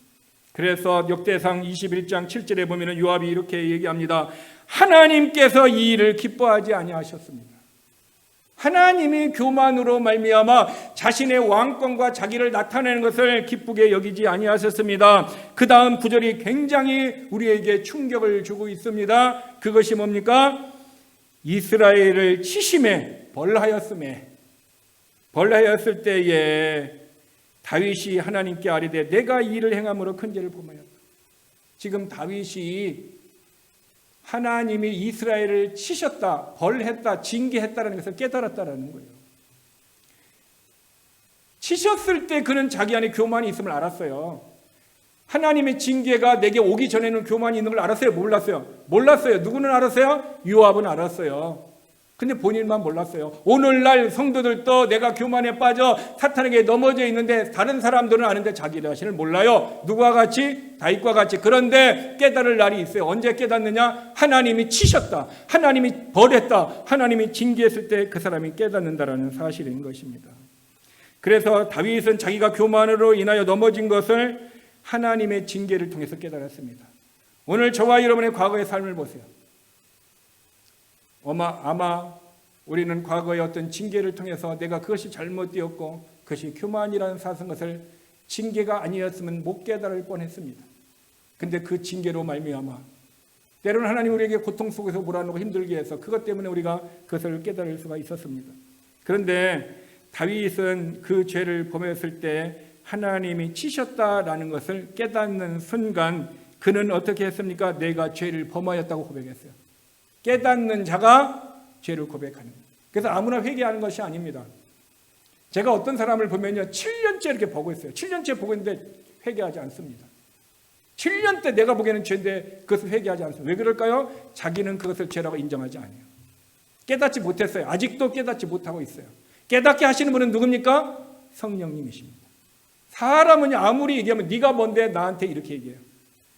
그래서 역대상 21장 7절에 보면 요압이 이렇게 얘기합니다. 하나님께서 이 일을 기뻐하지 아니하셨습니다. 하나님이 교만으로 말미암아 자신의 왕권과 자기를 나타내는 것을 기쁘게 여기지 아니하셨습니다. 그 다음 구절이 굉장히 우리에게 충격을 주고 있습니다. 그것이 뭡니까? 이스라엘을 치심에 벌하였음에 벌하였을 때에 다윗이 하나님께 아뢰되 내가 이 일을 행함으로 큰 죄를 범하였다. 지금 다윗이 하나님이 이스라엘을 치셨다, 벌했다, 징계했다는 것을 깨달았다라는 거예요. 치셨을 때 그는 자기 안에 교만이 있음을 알았어요. 하나님의 징계가 내게 오기 전에는 교만이 있는 걸 알았어요? 몰랐어요? 몰랐어요. 누구는 알았어요? 요압은 알았어요. 근데 본인만 몰랐어요. 오늘날 성도들도 내가 교만에 빠져 사탄에게 넘어져 있는데 다른 사람들은 아는데 자기 자신을 몰라요. 누구와 같이? 다윗과 같이. 그런데 깨달을 날이 있어요. 언제 깨닫느냐? 하나님이 치셨다, 하나님이 벌했다, 하나님이 징계했을 때 그 사람이 깨닫는다라는 사실인 것입니다. 그래서 다윗은 자기가 교만으로 인하여 넘어진 것을 하나님의 징계를 통해서 깨달았습니다. 오늘 저와 여러분의 과거의 삶을 보세요. 아마 우리는 과거의 어떤 징계를 통해서 내가 그것이 잘못되었고 그것이 교만이라는 것을 징계가 아니었으면 못 깨달을 뻔했습니다. 근데 그 징계로 말미암아 때로는 하나님 우리에게 고통 속에서 몰아넣고 힘들게 해서 그것 때문에 우리가 그것을 깨달을 수가 있었습니다. 그런데 다윗은 그 죄를 범했을 때 하나님이 치셨다라는 것을 깨닫는 순간 그는 어떻게 했습니까? 내가 죄를 범하였다고 고백했어요. 깨닫는 자가 죄를 고백하는 거예요. 그래서 아무나 회개하는 것이 아닙니다. 제가 어떤 사람을 보면요, 7년째 이렇게 보고 있어요. 7년째 보고 있는데 회개하지 않습니다. 7년 때 내가 보기에는 죄인데 그것을 회개하지 않습니다. 왜 그럴까요? 자기는 그것을 죄라고 인정하지 않아요. 깨닫지 못했어요. 아직도 깨닫지 못하고 있어요. 깨닫게 하시는 분은 누굽니까? 성령님이십니다. 사람은 아무리 얘기하면 네가 뭔데 나한테 이렇게 얘기해요.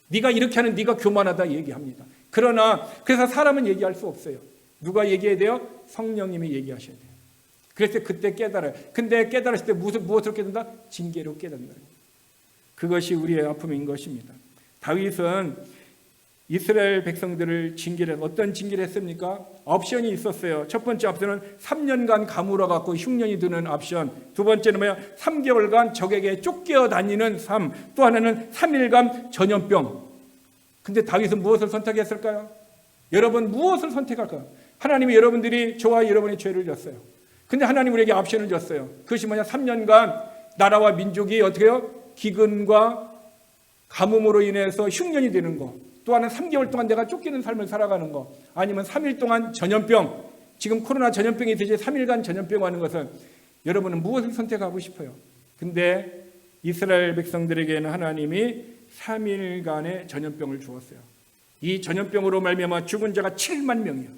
네가 이렇게 하는 네가 교만하다 얘기합니다. 그러나 그래서 사람은 얘기할 수 없어요. 누가 얘기해야 돼요? 성령님이 얘기하셔야 돼요. 그래서 그때 깨달아요. 근데 깨달았을 때 무엇으로 깨닫는다? 징계로 깨닫는다. 그것이 우리의 아픔인 것입니다. 다윗은 이스라엘 백성들을 어떤 징계를 했습니까? 옵션이 있었어요. 첫 번째 옵션은 3년간 가물어 갖고 흉년이 드는 옵션. 두 번째는 3개월간 적에게 쫓겨 다니는 삶. 또 하나는 3일간 전염병. 근데 다윗은 무엇을 선택했을까요? 여러분 무엇을 선택할까요? 하나님이 여러분들이 저와 여러분의 죄를 졌어요. 근데 하나님 우리에게 옵션을 줬어요. 그것이 3년간 나라와 민족이 어떻게 해요? 기근과 가뭄으로 인해서 흉년이 되는 거. 또 하나는 3개월 동안 내가 쫓기는 삶을 살아가는 거. 아니면 3일 동안 전염병. 지금 코로나 전염병이 되지 3일간 전염병 하는 것은 여러분은 무엇을 선택하고 싶어요? 근데 이스라엘 백성들에게는 하나님이 3일간의 전염병을 주었어요. 이 전염병으로 말미암아 죽은 자가 7만 명이에요.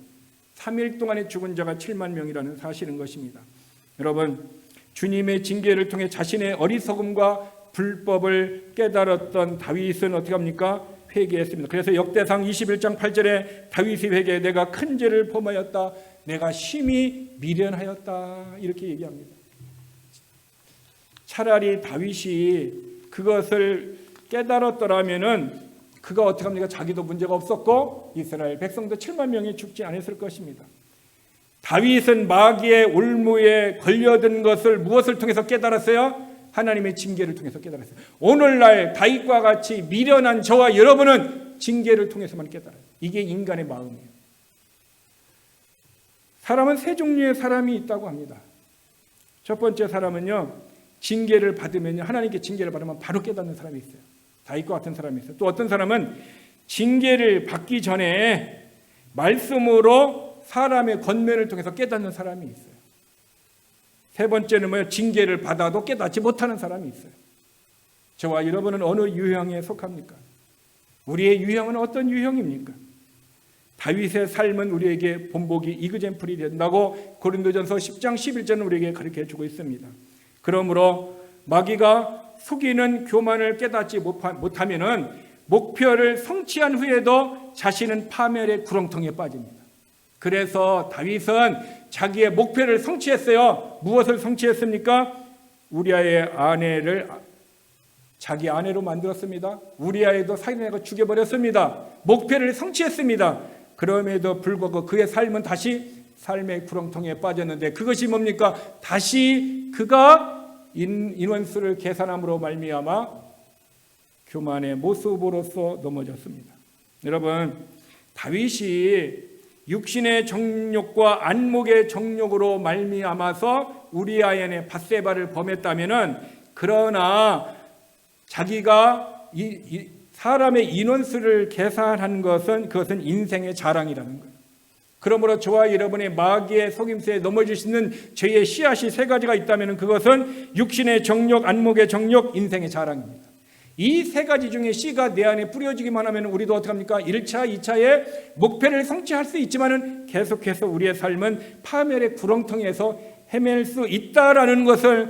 3일 동안에 죽은 자가 7만 명이라는 사실인 것입니다. 여러분, 주님의 징계를 통해 자신의 어리석음과 불법을 깨달았던 다윗은 어떻게 합니까? 회개했습니다. 그래서 역대상 21장 8절에 다윗이 회개해 내가 큰 죄를 범하였다. 내가 심히 미련하였다. 이렇게 얘기합니다. 차라리 다윗이 그것을 깨달았더라면은 그가 어떻게 합니까? 자기도 문제가 없었고 이스라엘 백성도 7만 명이 죽지 않았을 것입니다. 다윗은 마귀의 올무에 걸려든 것을 무엇을 통해서 깨달았어요? 하나님의 징계를 통해서 깨달았어요. 오늘날 다윗과 같이 미련한 저와 여러분은 징계를 통해서만 깨달아요. 이게 인간의 마음이에요. 사람은 세 종류의 사람이 있다고 합니다. 첫 번째 사람은요, 징계를 받으면 하나님께 징계를 받으면 바로 깨닫는 사람이 있어요. 다윗과 같은 사람이 있어요. 또 어떤 사람은 징계를 받기 전에 말씀으로 사람의 권면을 통해서 깨닫는 사람이 있어요. 세 번째는 징계를 받아도 깨닫지 못하는 사람이 있어요. 저와 여러분은 어느 유형에 속합니까? 우리의 유형은 어떤 유형입니까? 다윗의 삶은 우리에게 본보기 이그젠플이 된다고 고린도전서 10장 11절은 우리에게 가르쳐 주고 있습니다. 그러므로 마귀가 속이는 교만을 깨닫지 못하면은 목표를 성취한 후에도 자신은 파멸의 구렁텅이에 빠집니다. 그래서 다윗은 자기의 목표를 성취했어요. 무엇을 성취했습니까? 우리아의 아내를 자기 아내로 만들었습니다. 우리아에도 살인하고 죽여버렸습니다. 목표를 성취했습니다. 그럼에도 불구하고 그의 삶은 다시 삶의 구렁텅이에 빠졌는데 그것이 뭡니까? 다시 그가 인원수를 계산함으로 말미암아 교만의 모습으로서 넘어졌습니다. 여러분, 다윗이 육신의 정욕과 안목의 정욕으로 말미암아서 우리아의 밧세바를 범했다면은, 그러나 자기가 사람의 인원수를 계산한 그것은 인생의 자랑이라는 거예요. 그러므로 저와 여러분의 마귀의 속임수에 넘어질 수 있는 죄의 씨앗이 세 가지가 있다면 그것은 육신의 정욕, 안목의 정욕, 인생의 자랑입니다. 이 세 가지 중에 씨가 내 안에 뿌려지기만 하면 우리도 어떻게 합니까? 1차, 2차의 목표를 성취할 수 있지만은 계속해서 우리의 삶은 파멸의 구렁텅이에서 헤맬 수 있다라는 것을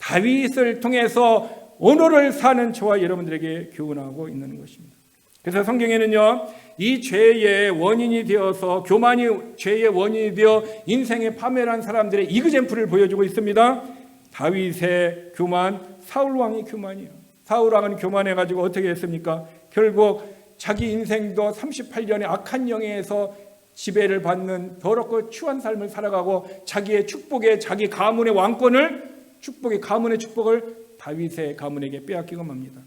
다윗을 통해서 오늘을 사는 저와 여러분들에게 교훈하고 있는 것입니다. 그래서 성경에는요, 이 죄의 원인이 되어서 교만이 죄의 원인이 되어 인생에 파멸한 사람들의 이그젬플을 보여주고 있습니다. 다윗의 교만, 사울 왕의 교만이에요. 사울 왕은 교만해가지고 어떻게 했습니까? 결국 자기 인생도 38년의 악한 영에서 지배를 받는 더럽고 추한 삶을 살아가고 자기의 축복에 자기 가문의 왕권을 가문의 축복을 다윗의 가문에게 빼앗기고 맙니다.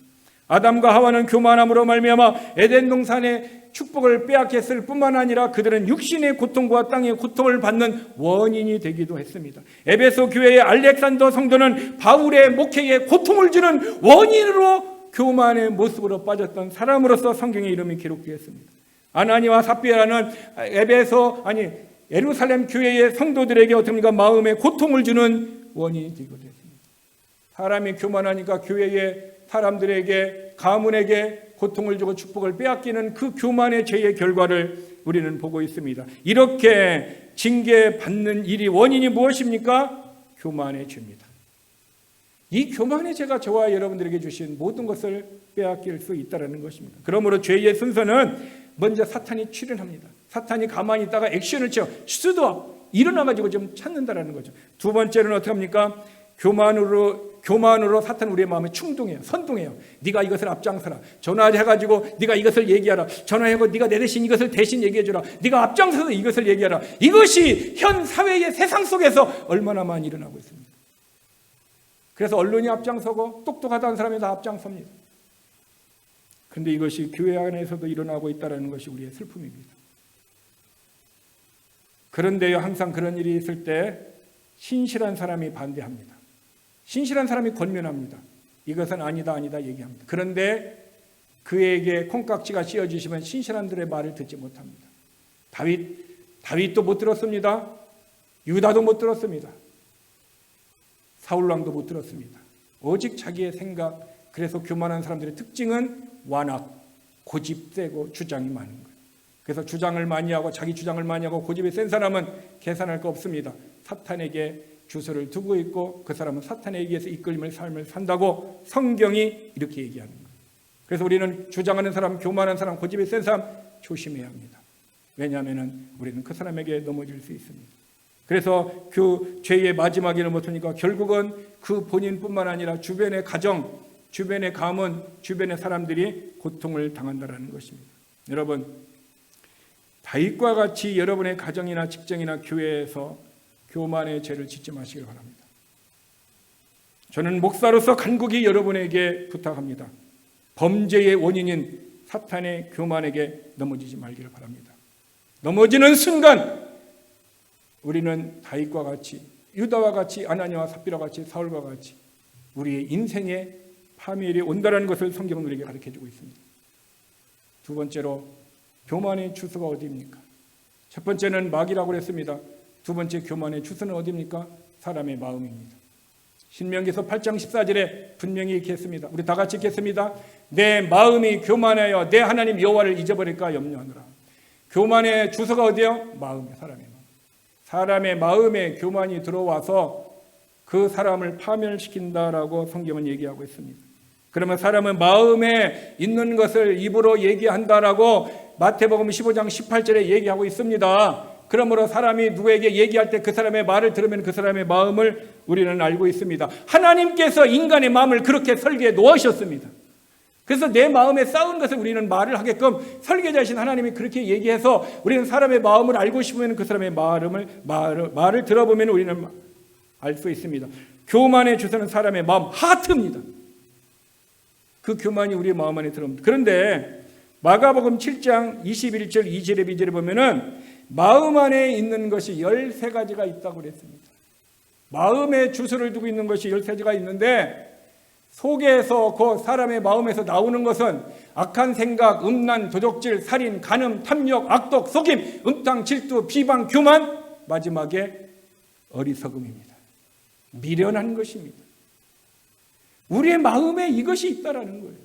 아담과 하와는 교만함으로 말미암아 에덴 동산의 축복을 빼앗겼을 뿐만 아니라 그들은 육신의 고통과 땅의 고통을 받는 원인이 되기도 했습니다. 에베소 교회의 알렉산더 성도는 바울의 목회에 고통을 주는 원인으로 교만의 모습으로 빠졌던 사람으로서 성경의 이름이 기록되었습니다. 아나니와 삽비라는 예루살렘 교회의 성도들에게 어떻습니까? 마음에 고통을 주는 원인이 되기도 했습니다. 사람이 교만하니까 교회의 사람들에게 가문에게 고통을 주고 축복을 빼앗기는 그 교만의 죄의 결과를 우리는 보고 있습니다. 이렇게 징계받는 일이 원인이 무엇입니까? 교만의 죄입니다. 이 교만의 죄가 저와 여러분들에게 주신 모든 것을 빼앗길 수 있다는 것입니다. 그러므로 죄의 순서는 먼저 사탄이 출현합니다. 사탄이 가만히 있다가 액션을 취해 수도 일어나가지고 좀 찾는다라는 거죠. 두 번째는 어떻게 합니까? 교만으로 사탄은 우리의 마음에 충동해요. 선동해요. 네가 이것을 앞장서라. 전화해가지고 네가 이것을 얘기하라. 전화해가지고 네가 내 대신 이것을 대신 얘기해주라. 네가 앞장서서 이것을 얘기하라. 이것이 현 사회의 세상 속에서 얼마나 많이 일어나고 있습니다. 그래서 언론이 앞장서고 똑똑하다는 사람이 다 앞장섭니다. 그런데 이것이 교회 안에서도 일어나고 있다는 것이 우리의 슬픔입니다. 그런데요, 항상 그런 일이 있을 때 신실한 사람이 반대합니다. 신실한 사람이 권면합니다. 이것은 아니다 얘기합니다. 그런데 그에게 콩깍지가 씌워지시면 신실한들의 말을 듣지 못합니다. 다윗도 못 들었습니다. 유다도 못 들었습니다. 사울왕도 못 들었습니다. 오직 자기의 생각. 그래서 교만한 사람들의 특징은 완악, 고집 세고 주장이 많은 거예요. 그래서 주장을 많이 하고 자기 주장을 많이 하고 고집이 센 사람은 계산할 거 없습니다. 사탄에게 주소를 두고 있고 그 사람은 사탄에 의해서 이끌림을 삶을 산다고 성경이 이렇게 얘기하는 거예요. 그래서 우리는 주장하는 사람, 교만한 사람, 고집이 센 사람 조심해야 합니다. 왜냐하면 우리는 그 사람에게 넘어질 수 있습니다. 그래서 그 죄의 마지막에는 못하니까 결국은 그 본인뿐만 아니라 주변의 가정, 주변의 가문, 주변의 사람들이 고통을 당한다는 것입니다. 여러분, 다윗과 같이 여러분의 가정이나 직장이나 교회에서 교만의 죄를 짓지 마시길 바랍니다. 저는 목사로서 간곡히 여러분에게 부탁합니다. 범죄의 원인인 사탄의 교만에게 넘어지지 말기를 바랍니다. 넘어지는 순간 우리는 다윗과 같이, 유다와 같이, 아나니와 삽비와 같이, 사울과 같이 우리의 인생에 파멸이 온다는 것을 성경은 우리에게 가르쳐주고 있습니다. 두 번째로 교만의 주소가 어디입니까? 첫 번째는 마귀라고 했습니다. 두 번째 교만의 주소는 어디입니까? 사람의 마음입니다. 신명기서 8장 14절에 분명히 이렇게 했습니다. 우리 다 같이 읽겠습니다. 내 마음이 교만하여 내 하나님 여호와를 잊어버릴까 염려하노라. 교만의 주소가 어디요? 마음이에요. 사람의 마음. 사람의 마음에 교만이 들어와서 그 사람을 파멸시킨다라고 성경은 얘기하고 있습니다. 그러면 사람은 마음에 있는 것을 입으로 얘기한다라고 마태복음 15장 18절에 얘기하고 있습니다. 그러므로 사람이 누구에게 얘기할 때 그 사람의 말을 들으면 그 사람의 마음을 우리는 알고 있습니다. 하나님께서 인간의 마음을 그렇게 설계해 놓으셨습니다. 그래서 내 마음에 쌓은 것을 우리는 말을 하게끔 설계자이신 하나님이 그렇게 얘기해서 우리는 사람의 마음을 알고 싶으면 그 사람의 말을 들어보면 우리는 알 수 있습니다. 교만의 주소는 사람의 마음, 하트입니다. 그 교만이 우리의 마음 안에 들어옵니다. 그런데 마가복음 7장 21절 2절에 비절에 보면은 마음 안에 있는 것이 13가지가 있다고 그랬습니다. 마음에 주소를 두고 있는 것이 13가지가 있는데 속에서 그 사람의 마음에서 나오는 것은 악한 생각, 음란, 도적질, 살인, 간음, 탐욕, 악독, 속임, 음탕, 질투, 비방, 교만, 마지막에 어리석음입니다. 미련한 것입니다. 우리의 마음에 이것이 있다라는 거예요.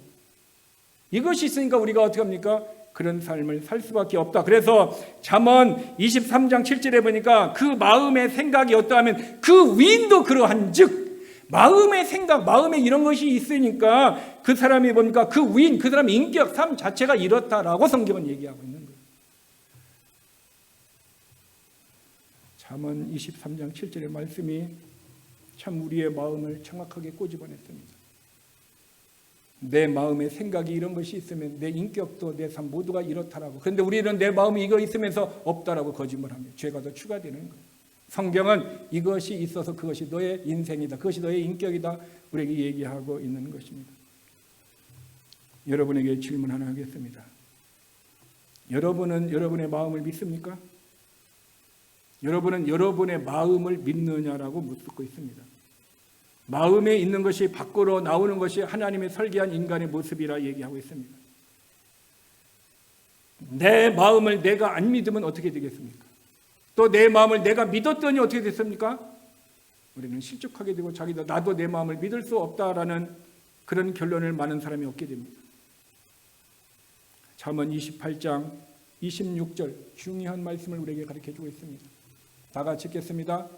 이것이 있으니까 우리가 어떻게 합니까? 그런 삶을 살 수밖에 없다. 그래서 잠언 23장 7절에 보니까 그 마음의 생각이 어떠하면 그 위인도 그러한 즉, 마음의 생각, 마음에 이런 것이 있으니까 그 사람이 뭡니까? 그 위인, 그 사람의 인격, 삶 자체가 이렇다라고 성경은 얘기하고 있는 거예요. 잠언 23장 7절의 말씀이 참 우리의 마음을 정확하게 꼬집어냈습니다. 내 마음에 생각이 이런 것이 있으면 내 인격도 내 삶 모두가 이렇다라고. 그런데 우리는 내 마음이 이거 있으면서 없다라고 거짓말합니다. 죄가 더 추가되는 거예요. 성경은 이것이 있어서 그것이 너의 인생이다, 그것이 너의 인격이다, 우리에게 얘기하고 있는 것입니다. 여러분에게 질문 하나 하겠습니다. 여러분은 여러분의 마음을 믿습니까? 여러분은 여러분의 마음을 믿느냐라고 묻고 있습니다. 마음에 있는 것이 밖으로 나오는 것이 하나님의 설계한 인간의 모습이라 얘기하고 있습니다. 내 마음을 내가 안 믿으면 어떻게 되겠습니까? 또 내 마음을 내가 믿었더니 어떻게 됐습니까? 우리는 실족하게 되고 자기도 나도 내 마음을 믿을 수 없다라는 그런 결론을 많은 사람이 얻게 됩니다. 잠언 28장 26절 중요한 말씀을 우리에게 가르쳐주고 있습니다. 다 같이 읽겠습니다.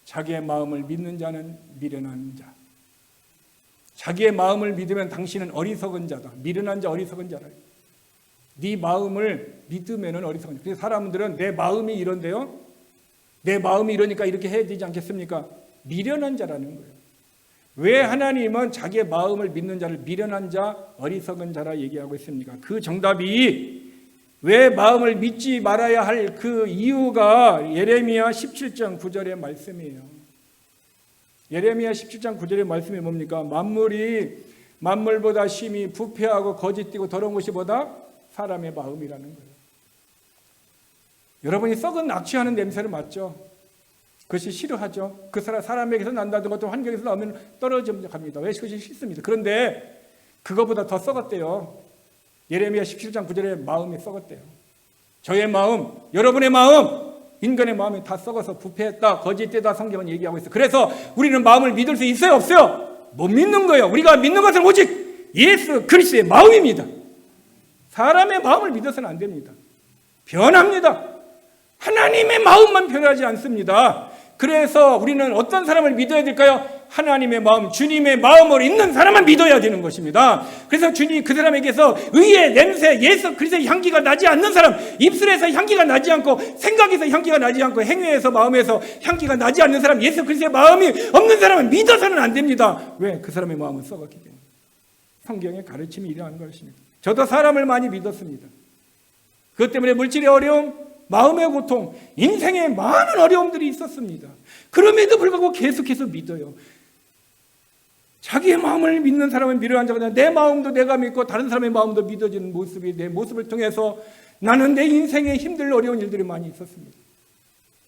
자기의 마음을 믿는 자는 미련한 자. 자기의 마음을 믿으면 당신은 어리석은 자다. 미련한 자, 어리석은 자라. 네 마음을 믿으면 어리석은 자. 그래서 사람들은 내 마음이 이런데요, 내 마음이 이러니까 이렇게 해야 되지 않겠습니까? 미련한 자라는 거예요. 왜 하나님은 자기의 마음을 믿는 자를 미련한 자, 어리석은 자라 얘기하고 있습니까? 그 정답이 왜 마음을 믿지 말아야 할 그 이유가 예레미야 17장 9절의 말씀이에요. 예레미야 17장 9절의 말씀이 뭡니까? 만물이 만물보다 심히 부패하고 거짓되고 더러운 것이 보다 사람의 마음이라는 거예요. 여러분이 썩은 낙취하는 냄새를 맡죠? 그것이 싫어하죠? 그 사람에게서 난다든 어떤 환경에서 나오면 떨어져 갑니다. 왜? 그것이 싫습니다. 그런데 그거보다 더 썩었대요. 예레미야 17장 9절에 마음이 썩었대요. 저의 마음, 여러분의 마음, 인간의 마음이 다 썩어서 부패했다, 거짓되다 성경은 얘기하고 있어요. 그래서 우리는 마음을 믿을 수 있어요, 없어요? 못 믿는 거예요. 우리가 믿는 것은 오직 예수 그리스도의 마음입니다. 사람의 마음을 믿어서는 안 됩니다. 변합니다. 하나님의 마음만 변하지 않습니다. 그래서 우리는 어떤 사람을 믿어야 될까요? 하나님의 마음, 주님의 마음으로 있는 사람만 믿어야 되는 것입니다. 그래서 주님 그 사람에게서 의의 냄새, 예수 그리스도의 향기가 나지 않는 사람, 입술에서 향기가 나지 않고 생각에서 향기가 나지 않고 행위에서 마음에서 향기가 나지 않는 사람, 예수 그리스도의 마음이 없는 사람은 믿어서는 안 됩니다. 왜? 그 사람의 마음은 썩었기 때문에. 성경의 가르침이 이러한 것입니다. 저도 사람을 많이 믿었습니다. 그것 때문에 물질의 어려움, 마음의 고통, 인생에 많은 어려움들이 있었습니다. 그럼에도 불구하고 계속해서 믿어요. 자기의 마음을 믿는 사람은 미련한 자가 내 마음도 내가 믿고 다른 사람의 마음도 믿어지는 모습이 내 모습을 통해서 나는 내 인생에 힘들 어려운 일들이 많이 있었습니다.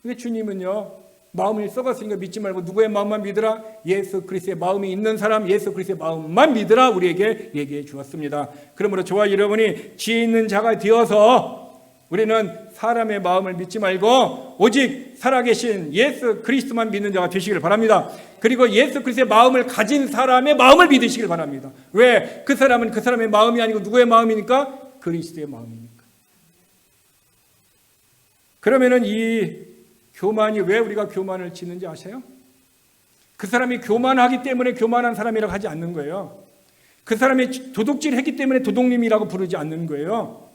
근데 주님은요, 마음을 썩었으니까 믿지 말고 누구의 마음만 믿으라? 예수 그리스도의 마음이 있는 사람, 예수 그리스도의 마음만 믿으라 우리에게 얘기해 주었습니다. 그러므로 저와 여러분이 지혜 있는 자가 되어서 우리는 사람의 마음을 믿지 말고 오직 살아계신 예수 그리스도만 믿는 자가 되시길 바랍니다. 그리고 예수 그리스도의 마음을 가진 사람의 마음을 믿으시길 바랍니다. 왜? 그 사람은 그 사람의 마음이 아니고 누구의 마음이니까? 그리스도의 마음이니까. 그러면은 이 교만이 왜 우리가 교만을 짓는지 아세요? 그 사람이 교만하기 때문에 교만한 사람이라고 하지 않는 거예요. 그 사람이 도둑질했기 때문에 도둑님이라고 부르지 않는 거예요.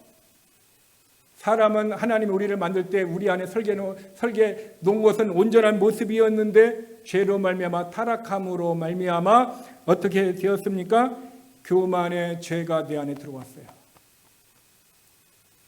사람은 하나님이 우리를 만들 때 우리 안에 설계 놓은 것은 온전한 모습이었는데 죄로 말미암아 타락함으로 말미암아 어떻게 되었습니까? 교만의 죄가 내 안에 들어왔어요.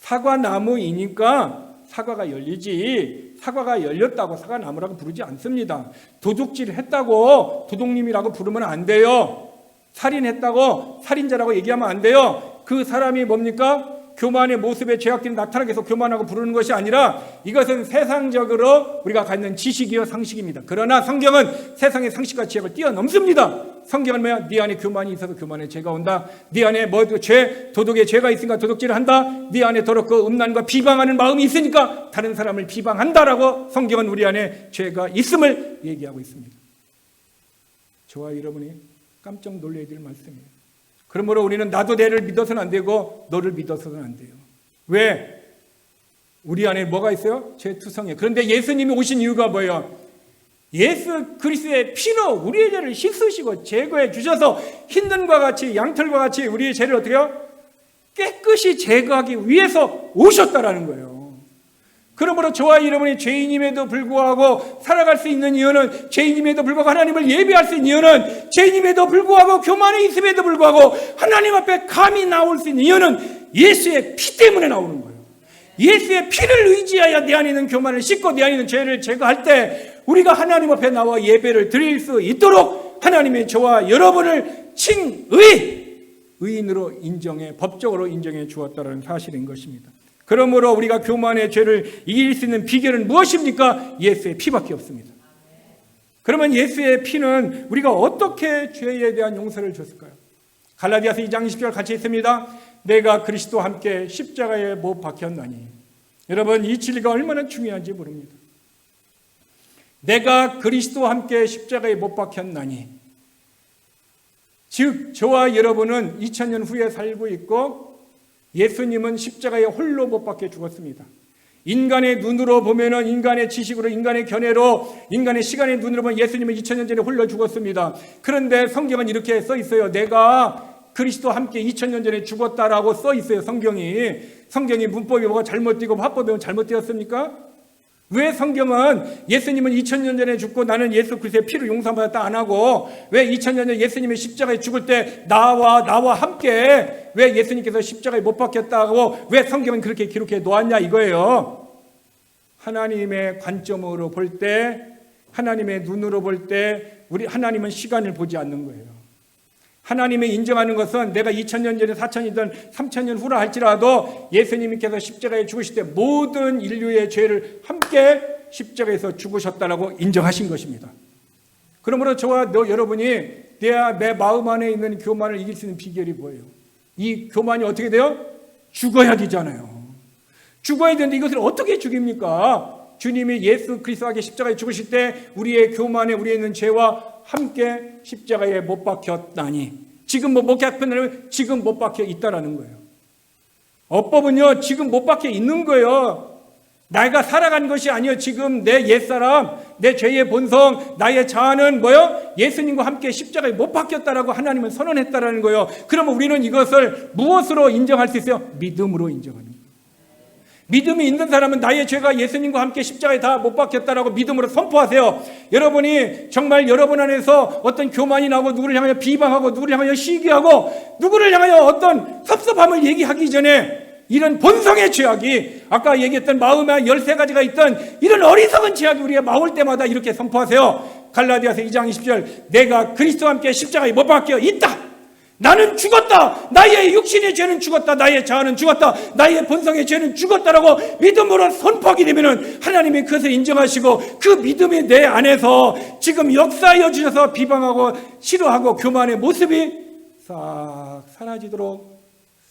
사과나무이니까 사과가 열리지, 사과가 열렸다고 사과나무라고 부르지 않습니다. 도둑질 했다고 도둑님이라고 부르면 안 돼요. 살인했다고 살인자라고 얘기하면 안 돼요. 그 사람이 뭡니까? 교만의 모습에 죄악들이 나타나게 해서 교만하고 부르는 것이 아니라 이것은 세상적으로 우리가 갖는 지식이요 상식입니다. 그러나 성경은 세상의 상식과 지혜를 뛰어넘습니다. 성경은 뭐야? 네 안에 교만이 있어서 교만의 죄가 온다. 네 안에 도덕의 죄가 있으니까 도덕질을 한다. 네 안에 더럽고 음란과 비방하는 마음이 있으니까 다른 사람을 비방한다라고 성경은 우리 안에 죄가 있음을 얘기하고 있습니다. 저와 여러분이 깜짝 놀라야 될 말씀이에요. 그러므로 우리는 나도 내를 믿어서는 안 되고 너를 믿어서는 안 돼요. 왜? 우리 안에 뭐가 있어요? 죄투성이에요. 그런데 예수님이 오신 이유가 뭐예요? 예수 그리스도의 피로 우리의 죄를 씻으시고 제거해 주셔서 흰 눈과 같이 양털과 같이 우리의 죄를 어떻게 해요? 깨끗이 제거하기 위해서 오셨다라는 거예요. 그러므로 저와 여러분이 죄인임에도 불구하고 살아갈 수 있는 이유는, 죄인임에도 불구하고 하나님을 예배할 수 있는 이유는, 죄인임에도 불구하고 교만에 있음에도 불구하고 하나님 앞에 감히 나올 수 있는 이유는 예수의 피 때문에 나오는 거예요. 예수의 피를 의지하여 내 안에 있는 교만을 씻고 내 안에 있는 죄를 제거할 때 우리가 하나님 앞에 나와 예배를 드릴 수 있도록 하나님이 저와 여러분을 의인으로 인정해, 법적으로 인정해 주었다는 사실인 것입니다. 그러므로 우리가 교만의 죄를 이길 수 있는 비결은 무엇입니까? 예수의 피밖에 없습니다. 그러면 예수의 피는 우리가 어떻게 죄에 대한 용서를 줬을까요? 갈라디아서 2장 20절 같이 있습니다. 내가 그리스도와 함께 십자가에 못 박혔나니. 여러분, 이 진리가 얼마나 중요한지 모릅니다. 내가 그리스도와 함께 십자가에 못 박혔나니, 즉 저와 여러분은 2000년 후에 살고 있고 예수님은 십자가에 홀로 못 박혀 죽었습니다. 인간의 눈으로 보면은, 인간의 지식으로, 인간의 견해로, 인간의 시간의 눈으로 보면 예수님은 2000년 전에 홀로 죽었습니다. 그런데 성경은 이렇게 써 있어요. 내가 그리스도와 함께 2000년 전에 죽었다라고 써 있어요. 성경이 문법이 뭐가 잘못되고 화법이 뭐가 잘못되었습니까? 왜 성경은 예수님은 2000년 전에 죽고 나는 예수 그리스도의 피로 용서받았다 안 하고, 왜 2000년 전에 예수님이 십자가에 죽을 때 나와 함께 왜 예수님께서 십자가에 못 박혔다고 왜 성경은 그렇게 기록해 놓았냐 이거예요. 하나님의 관점으로 볼 때, 하나님의 눈으로 볼 때 우리 하나님은 시간을 보지 않는 거예요. 하나님이 인정하는 것은 내가 2000년 전에 4000이든 3000년 후라 할지라도 예수님께서 십자가에 죽으실 때 모든 인류의 죄를 함께 십자가에서 죽으셨다라고 인정하신 것입니다. 그러므로 저와 여러분이 내 마음 안에 있는 교만을 이길 수 있는 비결이 뭐예요? 이 교만이 어떻게 돼요? 죽어야 되잖아요. 죽어야 되는데 이것을 어떻게 죽입니까? 주님이 예수 그리스도에게 십자가에 죽으실 때 우리의 교만에 우리에 있는 죄와 함께 십자가에 못 박혔다니. 지금 못 박혔다면 지금 못 박혀 있다라는 거예요. 어법은요, 지금 못 박혀 있는 거예요. 내가 살아간 것이 아니요. 지금 내 옛사람, 내 죄의 본성, 나의 자아는 뭐요? 예수님과 함께 십자가에 못 박혔다라고 하나님은 선언했다라는 거예요. 그러면 우리는 이것을 무엇으로 인정할 수 있어요? 믿음으로 인정하는 거예요. 믿음이 있는 사람은 나의 죄가 예수님과 함께 십자가에 다 못 박혔다라고 믿음으로 선포하세요. 여러분이 정말 여러분 안에서 어떤 교만이 나고 누구를 향하여 비방하고 누구를 향하여 시기하고 누구를 향하여 어떤 섭섭함을 얘기하기 전에 이런 본성의 죄악이, 아까 얘기했던 마음에 13가지가 있던 이런 어리석은 죄악이 우리가 나올 때마다 이렇게 선포하세요. 갈라디아서 2장 20절, 내가 그리스도와 함께 십자가에 못 박혀 있다. 나는 죽었다. 나의 육신의 죄는 죽었다. 나의 자아는 죽었다. 나의 본성의 죄는 죽었다라고 믿음으로 선포하게 되면은 하나님이 그것을 인정하시고 그 믿음이 내 안에서 지금 역사하여 주셔서 비방하고 싫어하고 교만의 모습이 싹 사라지도록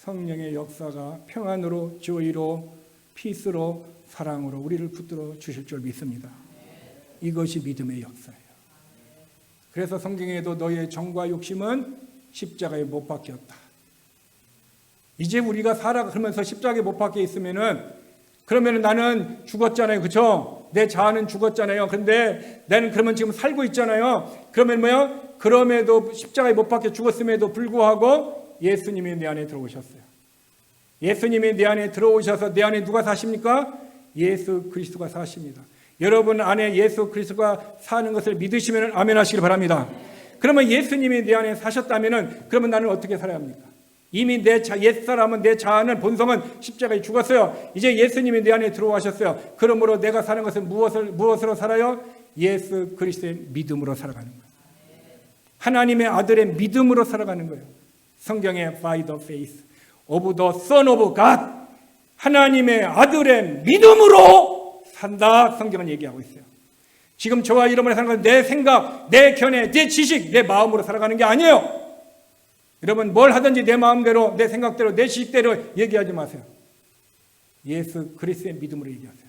성령의 역사가 평안으로, 조의로, 피스로, 사랑으로 우리를 붙들어 주실 줄 믿습니다. 이것이 믿음의 역사예요. 그래서 성경에도 너의 정과 욕심은 십자가에 못 박혔다. 이제 우리가 살아가면서 십자가에 못 박혀 있으면은, 그러면은 나는 죽었잖아요. 그렇죠? 내 자아는 죽었잖아요. 근데 나는 그러면 지금 살고 있잖아요. 그러면 뭐요? 그럼에도 십자가에 못 박혀 죽었음에도 불구하고 예수님이 내 안에 들어오셨어요. 예수님이 내 안에 들어오셔서 내 안에 누가 사십니까? 예수 그리스도가 사십니다. 여러분 안에 예수 그리스도가 사는 것을 믿으시면 아멘 하시길 바랍니다. 그러면 예수님이 내 안에 사셨다면은, 그러면 나는 어떻게 살아야 합니까? 이미 내 옛사람은, 내 자아는, 본성은 십자가에 죽었어요. 이제 예수님이 내 안에 들어와셨어요. 그러므로 내가 사는 것은 무엇으로 살아요? 예수 그리스도의 믿음으로 살아가는 거예요. 하나님의 아들의 믿음으로 살아가는 거예요. 성경에 by the faith of the Son of God, 하나님의 아들의 믿음으로 산다. 성경은 얘기하고 있어요. 지금 저와 여러분의 사는 건 내 생각, 내 견해, 내 지식, 내 마음으로 살아가는 게 아니에요. 여러분 뭘 하든지 내 마음대로, 내 생각대로, 내 지식대로 얘기하지 마세요. 예수 그리스도의 믿음으로 얘기하세요.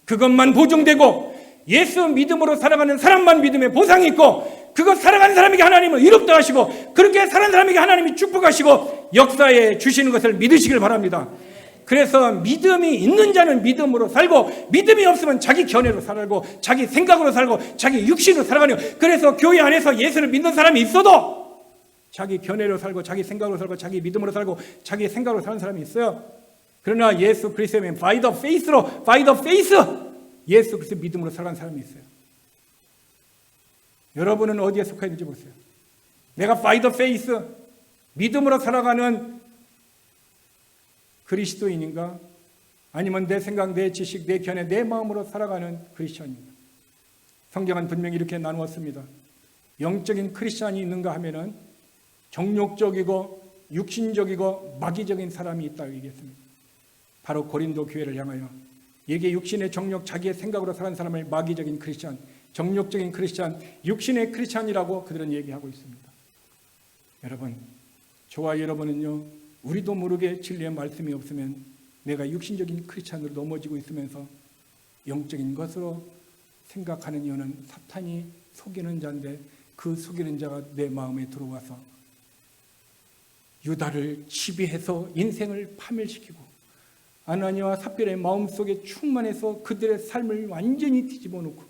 그것만 보증되고 예수 믿음으로 살아가는 사람만 믿음의 보상이 있고, 그것 살아가는 사람에게 하나님은 이롭다 하시고, 그렇게 사는 사람에게 하나님이 축복하시고 역사에 주시는 것을 믿으시길 바랍니다. 그래서 믿음이 있는 자는 믿음으로 살고, 믿음이 없으면 자기 견해로 살고, 자기 생각으로 살고, 자기 육신으로 살아가는. 그래서 교회 안에서 예수를 믿는 사람이 있어도 자기 견해로 살고, 자기 생각으로 살고, 자기 믿음으로 살고, 자기 생각으로 사는 사람이 있어요. 그러나 예수 그리스도의 by the faith, 예수 그리스도 믿음으로 살아가는 사람이 있어요. 여러분은 어디에 속해 있는지 보세요. 내가 by the faith, 믿음으로 살아가는 그리스도인인가? 아니면 내 생각, 내 지식, 내 견해, 내 마음으로 살아가는 크리스천인가? 성경은 분명히 이렇게 나누었습니다. 영적인 크리스천이 있는가 하면은 정욕적이고 육신적이고 마귀적인 사람이 있다고 얘기했습니다. 바로 고린도 교회를 향하여 이게 육신의 정욕, 자기의 생각으로 사는 사람을 마귀적인 크리스천, 정욕적인 크리스천, 육신의 크리스천이라고 그들은 얘기하고 있습니다. 여러분, 저와 여러분은요, 우리도 모르게 진리의 말씀이 없으면 내가 육신적인 크리스천으로 넘어지고 있으면서 영적인 것으로 생각하는 이유는 사탄이 속이는 자인데, 그 속이는 자가 내 마음에 들어와서 유다를 지배해서 인생을 파멸시키고, 아나니와 삽비라의 마음속에 충만해서 그들의 삶을 완전히 뒤집어 놓고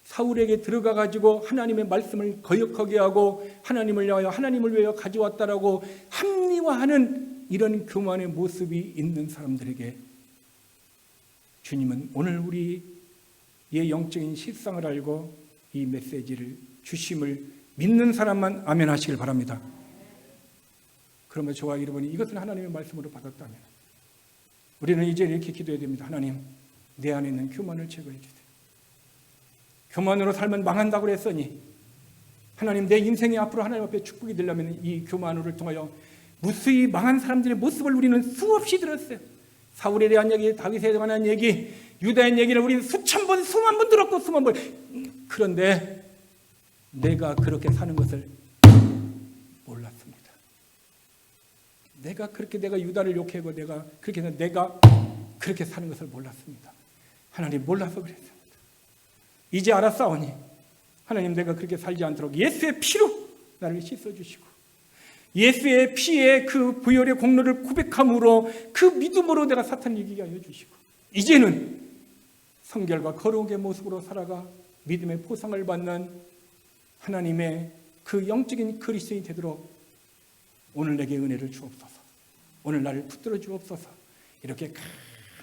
사울에게 들어가 가지고 하나님의 말씀을 거역하게 하고 하나님을 위하여, 하나님을 위하여 가져왔다라고 합리화하는 이런 교만의 모습이 있는 사람들에게 주님은 오늘 우리의 영적인 실상을 알고 이 메시지를 주심을 믿는 사람만 아멘 하시길 바랍니다. 그러면 저와 여러분이 이것을 하나님의 말씀으로 받았다면 우리는 이제 이렇게 기도해야 됩니다. 하나님, 내 안에 있는 교만을 제거해 주세요. 교만으로 살면 망한다고 그랬으니 하나님, 내 인생이 앞으로 하나님 앞에 축복이 되려면 이 교만을 통하여 무수히 망한 사람들의 모습을 우리는 수없이 들었어요. 사울에 대한 얘기, 다윗에 대한 얘기, 유다의 얘기를 우리는 수천 번, 수만 번 들었고 수만 번. 그런데 내가 그렇게 사는 것을 몰랐습니다. 내가 유다를 욕하고 내가 그렇게 해서 내가 그렇게 사는 것을 몰랐습니다. 하나님, 몰라서 그랬습니다. 이제 알았사오니 하나님, 내가 그렇게 살지 않도록 예수의 피로 나를 씻어주시고 예수의 피의 그 부혈의 공로를 고백함으로 그 믿음으로 내가 사탄을 이기게 하여 주시고 이제는 성결과 거룩의 모습으로 살아가 믿음의 보상을 받는 하나님의 그 영적인 그리스도인이 되도록 오늘 내게 은혜를 주옵소서. 오늘 나를 붙들어 주옵소서. 이렇게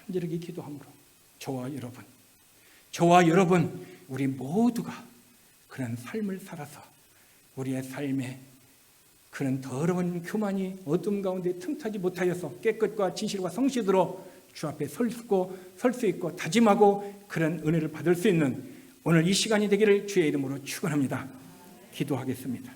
간절하게 기도함으로 저와 여러분 우리 모두가 그런 삶을 살아서 우리의 삶에 그런 더러운 교만이 어둠 가운데 틈타지 못하여서 깨끗과 진실과 성실으로 주 앞에 설 수 있고 다짐하고 그런 은혜를 받을 수 있는 오늘 이 시간이 되기를 주의 이름으로 축원합니다. 기도하겠습니다.